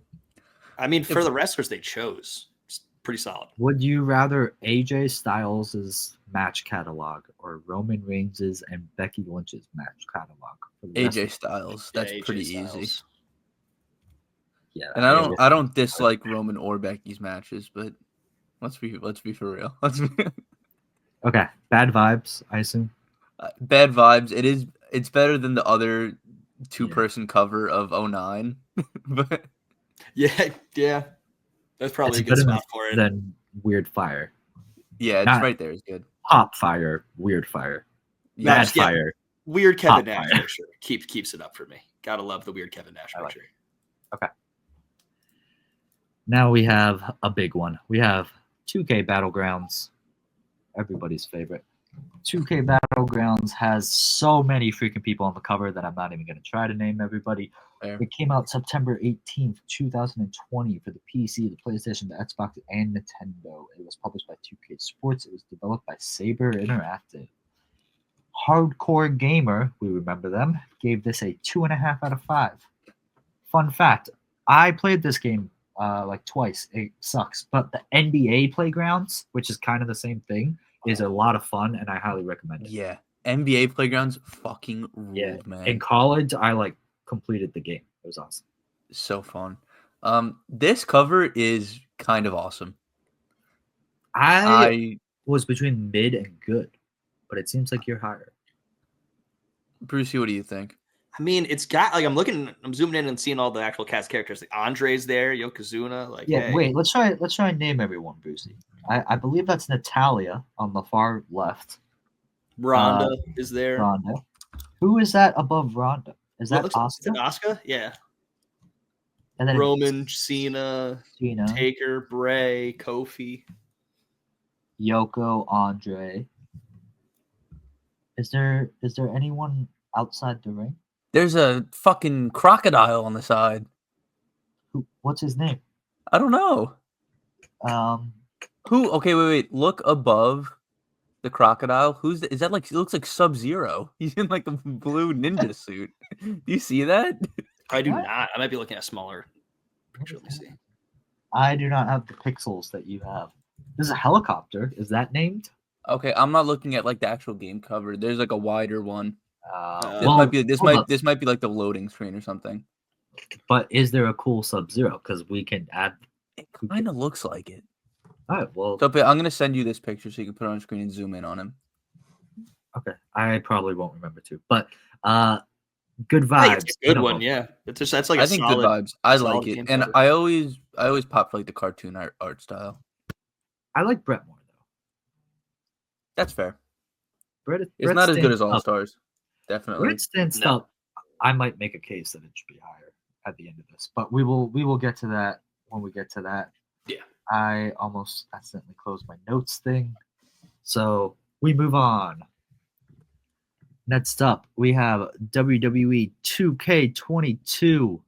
I mean, for the wrestlers they chose, it's pretty solid. Would you rather AJ Styles' match catalog or Roman Reigns' and Becky Lynch's match catalog? For the rest AJ of- Styles. That's Yeah, AJ pretty Styles. easy. Yeah, And I don't dislike Roman or Becky's matches, but let's be for real. Okay, bad vibes, I assume. Bad vibes. It's better than the other two-person cover of 09. But Yeah. That's probably It's a good better spot for it. than Weird Fire. yeah, it's Not- right there. It's good. Pop Fire, Weird Fire. Yeah, Bad yeah. Fire. Weird Kevin Hot Nash fire. picture keeps it up for me. Gotta love the weird Kevin Nash I like picture. Now we have a big one. We have 2K Battlegrounds, everybody's favorite. 2K Battlegrounds has so many freaking people on the cover that I'm not even going to try to name everybody. Fair. It came out September 18th, 2020 for the PC, the PlayStation, the Xbox, and Nintendo. It was published by 2K Sports. It was developed by Saber Interactive. Hardcore Gamer, we remember them, gave this a 2.5 out of 5. Fun fact, I played this game like twice. It sucks. But the NBA Playgrounds, which is kind of the same thing, is a lot of fun, and I highly recommend it. Yeah. NBA Playgrounds fucking ruled, man. In college, I completed the game. It was awesome. So fun. This cover is kind of awesome. I was between mid and good, but it seems like you're higher. Brucey, what do you think? I mean, it's got like I'm zooming in and seeing all the actual cast characters. Like Andre's there, Yokozuna. Like, Yeah, hey. wait, let's try and name everyone, Brucey. I believe that's Natalia on the far left. Rhonda is there. Rhonda. Who is that above Rhonda? Is that Asuka? Asuka? Asuka? Yeah. And then Roman, Cena, Taker, Bray, Kofi, Yoko, Andre. Is there anyone outside the ring? There's a fucking crocodile on the side. What's his name? I don't know. Who? Okay, wait. Look above the crocodile. Is that? Like, it looks like Sub-Zero. He's in like a blue ninja suit. Do you see that? I do not. I might be looking at a smaller picture. Let me see. I do not have the pixels that you have. This is a helicopter. Is that named? Okay, I'm not looking at like the actual game cover. There's like a wider one. This might be like the loading screen or something. But is there a cool Sub-Zero? Because we can add. It kind of looks like it. All right. Well, so I'm gonna send you this picture so you can put it on screen and zoom in on him. Okay, I probably won't remember to, but good vibes. It's a good one, yeah. That's like I think good vibes. I like it, and cover. I always pop for like the cartoon art style. I like Brett more though. That's fair. Brett not as good as All Stars. Definitely. Brett stands up. I might make a case that it should be higher at the end of this, but we will get to that when we get to that. Yeah. I almost accidentally closed my notes thing, so we move on. Next up, we have WWE 2K22.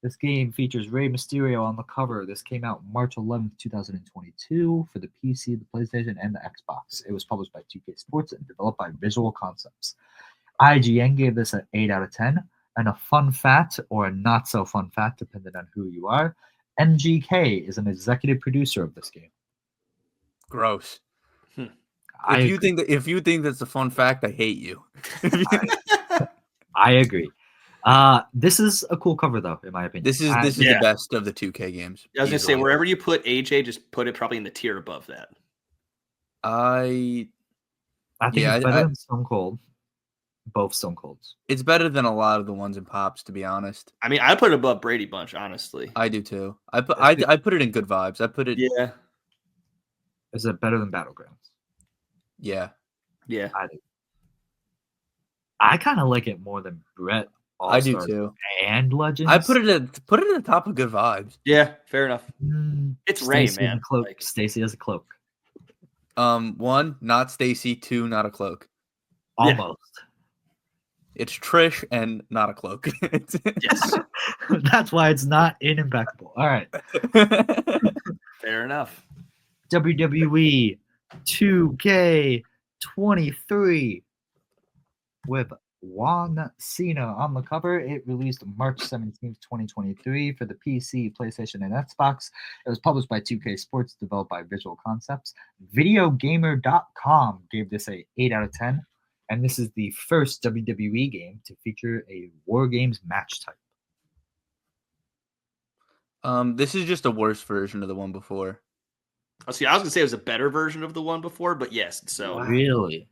This game features Rey Mysterio on the cover. This came out March 11th, 2022 for the PC, the PlayStation, and the Xbox. It was published by 2K Sports and developed by Visual Concepts. IGN gave this an 8 out of 10. And a fun fact, or a not so fun fact, depending on who you are, MGK is an executive producer of this game. Gross. If you think that's a fun fact, I hate you. I agree. This is a cool cover, though, in my opinion. This is the best of the 2K games. I was gonna say, wherever you put AJ, just put it probably in the tier above that. I think it's better than Stone Cold. Both Stone Colds. It's better than a lot of the ones in Pops, to be honest. I mean, I put it above Brady Bunch, honestly. I do too. I put it in good vibes. I put it. Yeah. Is it better than Battlegrounds? Yeah. Yeah. I do. I kind of like it more than Brett. I do too. And Legends. I put it at the top of good vibes. Yeah, fair enough. It's Ray, man. Stacy has a cloak. 1, not Stacy. 2, not a cloak. Almost. Yeah. It's Trish and not a cloak. Yes. That's why it's not impeccable. All right. Fair enough. WWE 2K23 with Juan Cena on the cover. It released March 17th, 2023 for the PC, PlayStation, and Xbox. It was published by 2K Sports, developed by Visual Concepts. Videogamer.com gave this a 8 out of 10. And this is the first WWE game to feature a War Games match type. This is just a worse version of the one before. I was gonna say it was a better version of the one before, but yes. So really,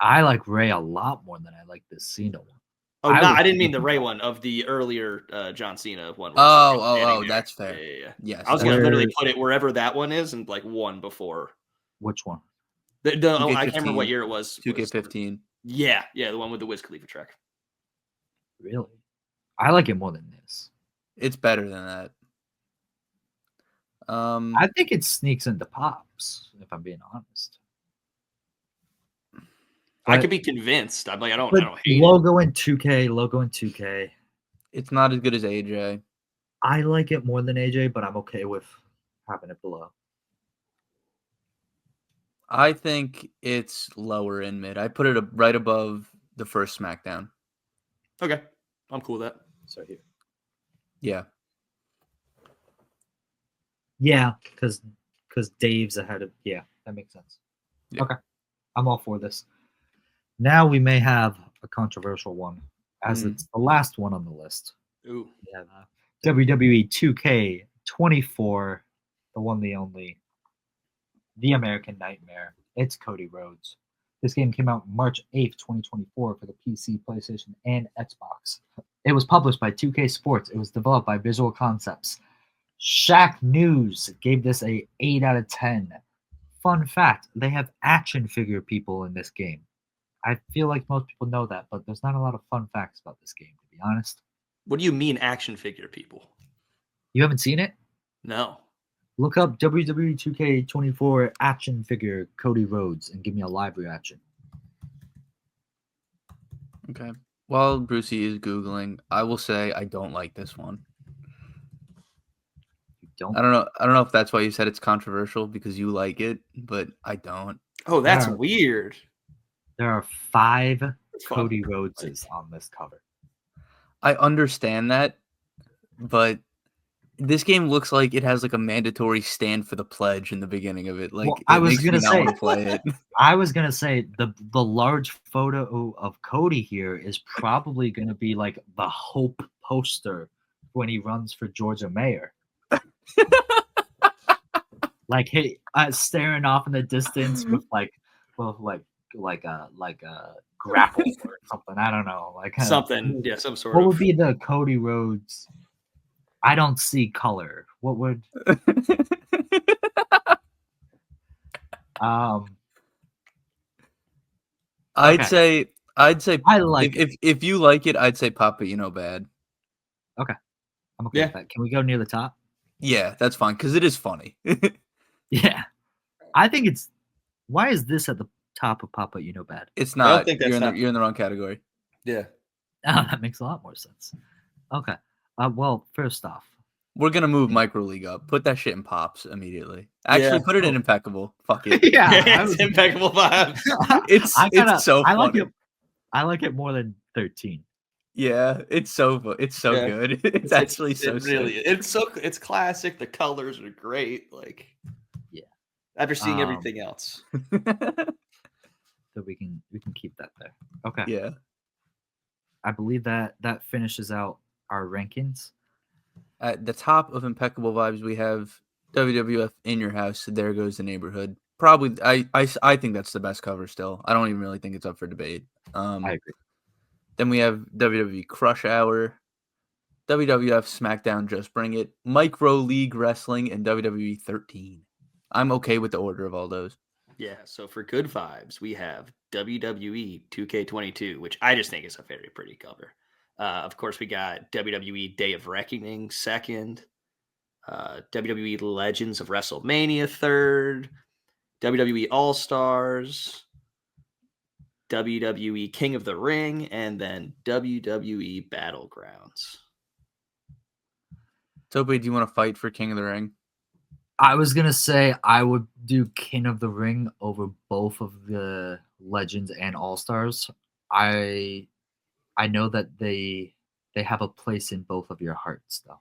I like Ray a lot more than I like this Cena one. Oh, I didn't mean the Ray one, of the earlier John Cena one. Oh, that's fair. Yeah. Yes, I was gonna literally put it wherever that one is, and like one before. Which one? I can't remember what year it was. 2K15. Yeah, the one with the Wiz Khalifa track. Really? I like it more than this. It's better than that. I think it sneaks into Pops, if I'm being honest. I But- could be convinced. I'm like, I don't But hate it. logo in 2K, logo in 2K. It's not as good as AJ. I like it more than AJ, but I'm okay with having it below. I think it's lower in mid. I put it right above the first SmackDown. Okay, I'm cool with that. So here. Yeah. Yeah, because Dave's ahead of. Yeah, that makes sense. Yeah. Okay, I'm all for this. Now we may have a controversial one, as it's the last one on the list. Ooh. We have WWE 2K24, the one, the only, the American Nightmare. It's Cody Rhodes. This game came out March 8th, 2024 for the PC, PlayStation, and Xbox. It was published by 2K Sports. It was developed by Visual Concepts. Shaq News gave this a 8 out of 10. Fun fact, they have action figure people in this game. I feel like most people know that, but there's not a lot of fun facts about this game, to be honest. What do you mean action figure people? You haven't seen it? No. Look up WWE 2K24 action figure Cody Rhodes and give me a live reaction. Okay. While Brucey is Googling, I will say I don't like this one. You don't? I don't know if that's why you said it's controversial because you like it, but I don't. Oh, that's Yeah. weird. There are 5 That's fun. Cody Rhodeses on this cover. I understand that, but this game looks like it has like a mandatory stand for the pledge in the beginning of it. Like Well, I it was makes me gonna not say- want to play it. I was gonna say the large photo of Cody here is probably gonna be like the hope poster when he runs for Georgia mayor. Like he staring off in the distance with like a grapple or something. I don't know. Like Something, yeah, some sort What of. would be the Cody Rhodes? I don't see color. What would I'd Okay. say I like if you like it, I'd say Papa, you know bad. I'm okay Yeah. with that. Can we go near the top? Yeah, that's fine because it is funny. Yeah. I think it's why is this at the top of Papa You Know Bad? It's I don't not. think that's You're in not- you're in the wrong category. Yeah. Oh, that makes a lot more sense. Okay. Well, first off, We're gonna move Micro League up. Put that shit in Pops immediately. Actually, Yeah. put it in Impeccable. Fuck it. yeah, It's impeccable vibes. It's so I like funny. it. I like it more than 13. Yeah, it's so Yeah. good. It's actually so it really sick. it's classic. The colors are great. Like, Yeah. After seeing Um, everything else. So we can keep that there. Okay. Yeah. I believe that finishes out our rankings. At the top of Impeccable Vibes, we have WWF In Your House. There Goes the Neighborhood. Probably, I think that's the best cover still. I don't even really think it's up for debate. I agree. Then we have WWE Crush Hour, WWF SmackDown Just Bring It, Micro League Wrestling, and WWE 13. I'm okay with the order of all those. Yeah, so for good vibes, we have WWE 2K22, which I just think is a very pretty cover. Of course, we got WWE Day of Reckoning second, WWE Legends of WrestleMania third, WWE All Stars, WWE King of the Ring, and then WWE Battlegrounds. Tope, do you want to fight for King of the Ring? I was gonna say I would do King of the Ring over both of the Legends and All Stars. I know that they have a place in both of your hearts, though.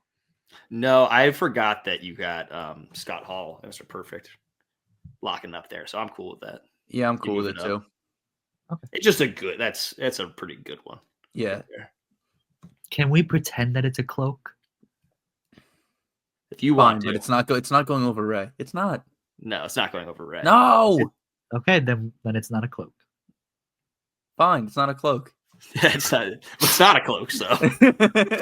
No, I forgot that you got Scott Hall and Mr. Perfect locking up there, so I'm cool with that. Yeah, I'm cool with it moving too. up. It's just a good. That's a pretty good one. Yeah. right there. Can we pretend that it's a cloak? If you Fine, want to, but it's not going over Ray. It's not. No, it's not going over red. No. Okay, then it's not a cloak. Fine, it's not a cloak. it's not a cloak. So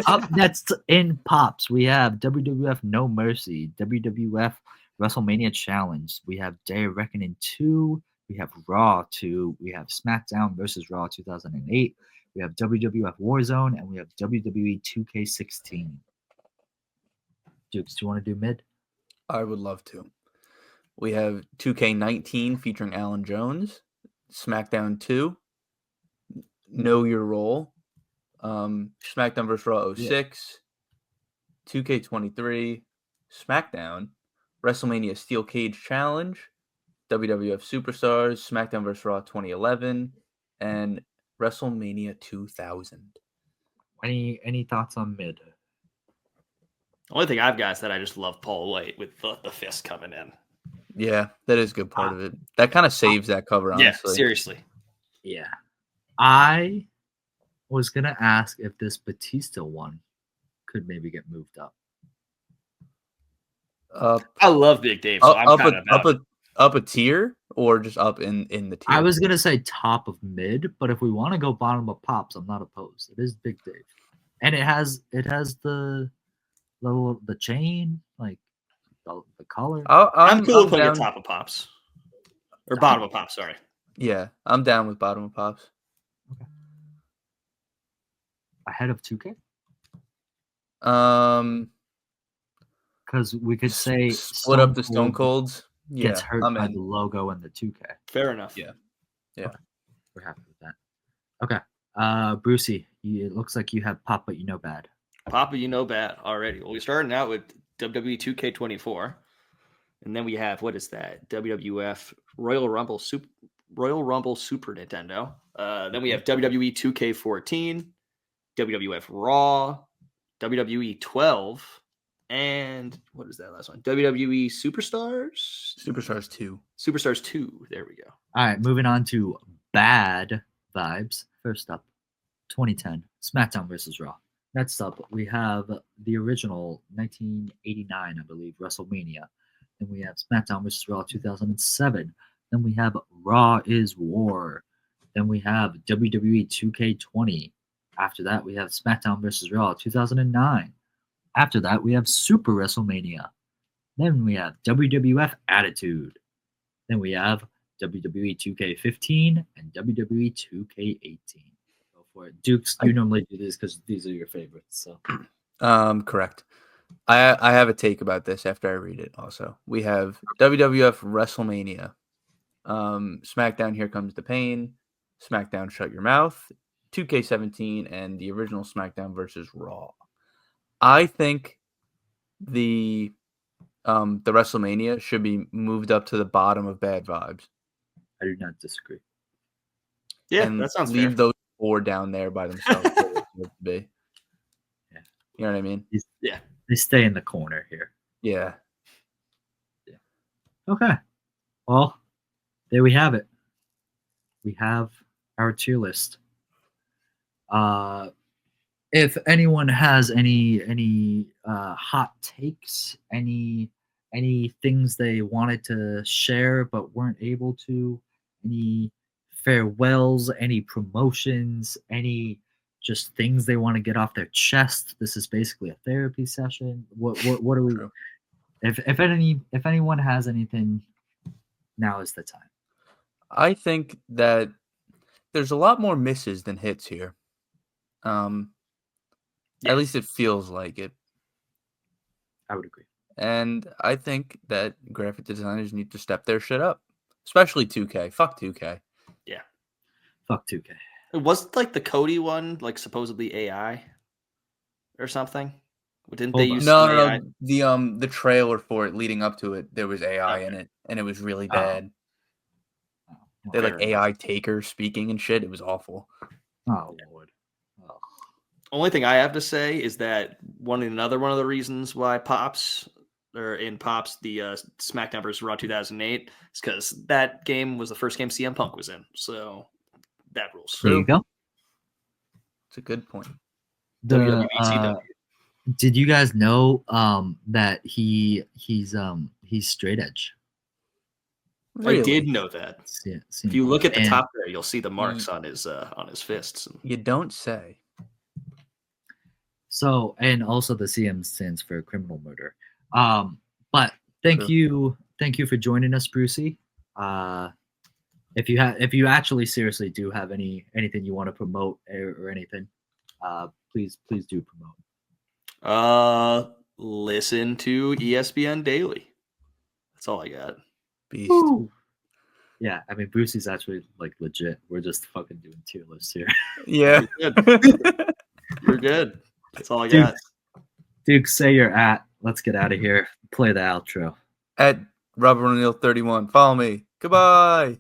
Up next in Pops, we have WWF No Mercy, WWF WrestleMania Challenge. We have Day of Reckoning 2. We have Raw 2. We have SmackDown versus Raw 2008. We have WWF Warzone, and we have WWE 2K16. Dukes, do you want to do mid? I would love to. We have 2K19 featuring Alan Jones, SmackDown 2, Know Your Role, SmackDown vs. Raw 06, 2K23, SmackDown, WrestleMania Steel Cage Challenge, WWF Superstars, SmackDown vs. Raw 2011, and WrestleMania 2000. Any thoughts on mid? The only thing I've got is that I just love Paul White with the fist coming in. Yeah, that is a good part of it. That kind of saves that cover, honestly. Yeah, seriously. Yeah. I was going to ask if this Batista one could maybe get moved up. I love Big Dave, so I'm kind of up a tier or just up in the tier? I was going to say top of mid, but if we want to go bottom of pops, I'm not opposed. It is Big Dave. And it has the chain, like the color. I'm cool with putting it top of pops. Or bottom of pops, sorry. Yeah, I'm down with bottom of pops. Okay. Ahead of 2K? Because we could say split up the Stone Colds. Yeah, gets hurt by the logo and the 2K. Fair enough. Yeah. Okay. We're happy with that. Okay. Brucey, it looks like you have Pop, but you know bad. Pop, but you know bad already. Well, we're starting out with WWE 2K24. And then we have, what is that? WWF Royal Rumble Super Nintendo. Then we have WWE 2K14, WWF Raw, WWE 12, and what is that last one? WWE Superstars? Superstars 2. Superstars 2. There we go. All right, moving on to bad vibes. First up, 2010, SmackDown versus Raw. Next up, we have the original 1989, I believe, WrestleMania. Then we have SmackDown vs. Raw 2007. Then we have Raw is War. Then we have WWE 2K20. After that, we have SmackDown vs. Raw 2009. After that, we have Super WrestleMania. Then we have WWF Attitude. Then we have WWE 2K15 and WWE 2K18. Go for it. Dukes, you normally do this because these are your favorites. So, correct. I have a take about this after I read it also. We have WWF WrestleMania. SmackDown Here Comes the Pain. SmackDown Shut Your Mouth. 2K17 and the original SmackDown versus Raw. I think the WrestleMania should be moved up to the bottom of bad vibes. I do not disagree. Yeah, and that sounds leave fair. those four down there by themselves. Yeah. You know what I mean? Yeah. They stay in the corner here. Yeah. Okay. Well, there we have it. We have our tier list. If anyone has any hot takes, any things they wanted to share but weren't able to, any farewells, any promotions, any just things they want to get off their chest, this is basically a therapy session. What are we? True. If anyone has anything, now is the time. I think that there's a lot more misses than hits here. At least it feels like it. I would agree. And I think that graphic designers need to step their shit up, especially 2K. Fuck 2K. Yeah. Fuck 2K. It wasn't like the Cody one, like supposedly AI or something. Didn't they use some AI? No. The trailer for it leading up to it, there was AI in it, and it was really bad. They had like AI Taker speaking and shit. It was awful. Oh Lord. Oh. Only thing I have to say is that another one of the reasons why Pops the SmackDown vs. Raw 2008 is because that game was the first game CM Punk was in. So that rules. There you go. It's a good point. WWECW. Did you guys know that he's straight edge? Really? I did know that. Yeah, if you look at the top there, you'll see the marks on his fists. You don't say. So, and also the CM stands for criminal murder. But thank you for joining us, Brucey. If you actually seriously do have anything you want to promote or anything, please do promote. Listen to ESPN Daily. That's all I got. Beast. Woo. Yeah, I mean, Brucey's actually like legit. We're just fucking doing tier lists here. Yeah. You're good. You're good. That's all I Dude. got. Duke, say you're at. Let's get out of here. Play the outro. At Robert O'Neill 31. Follow me. Goodbye.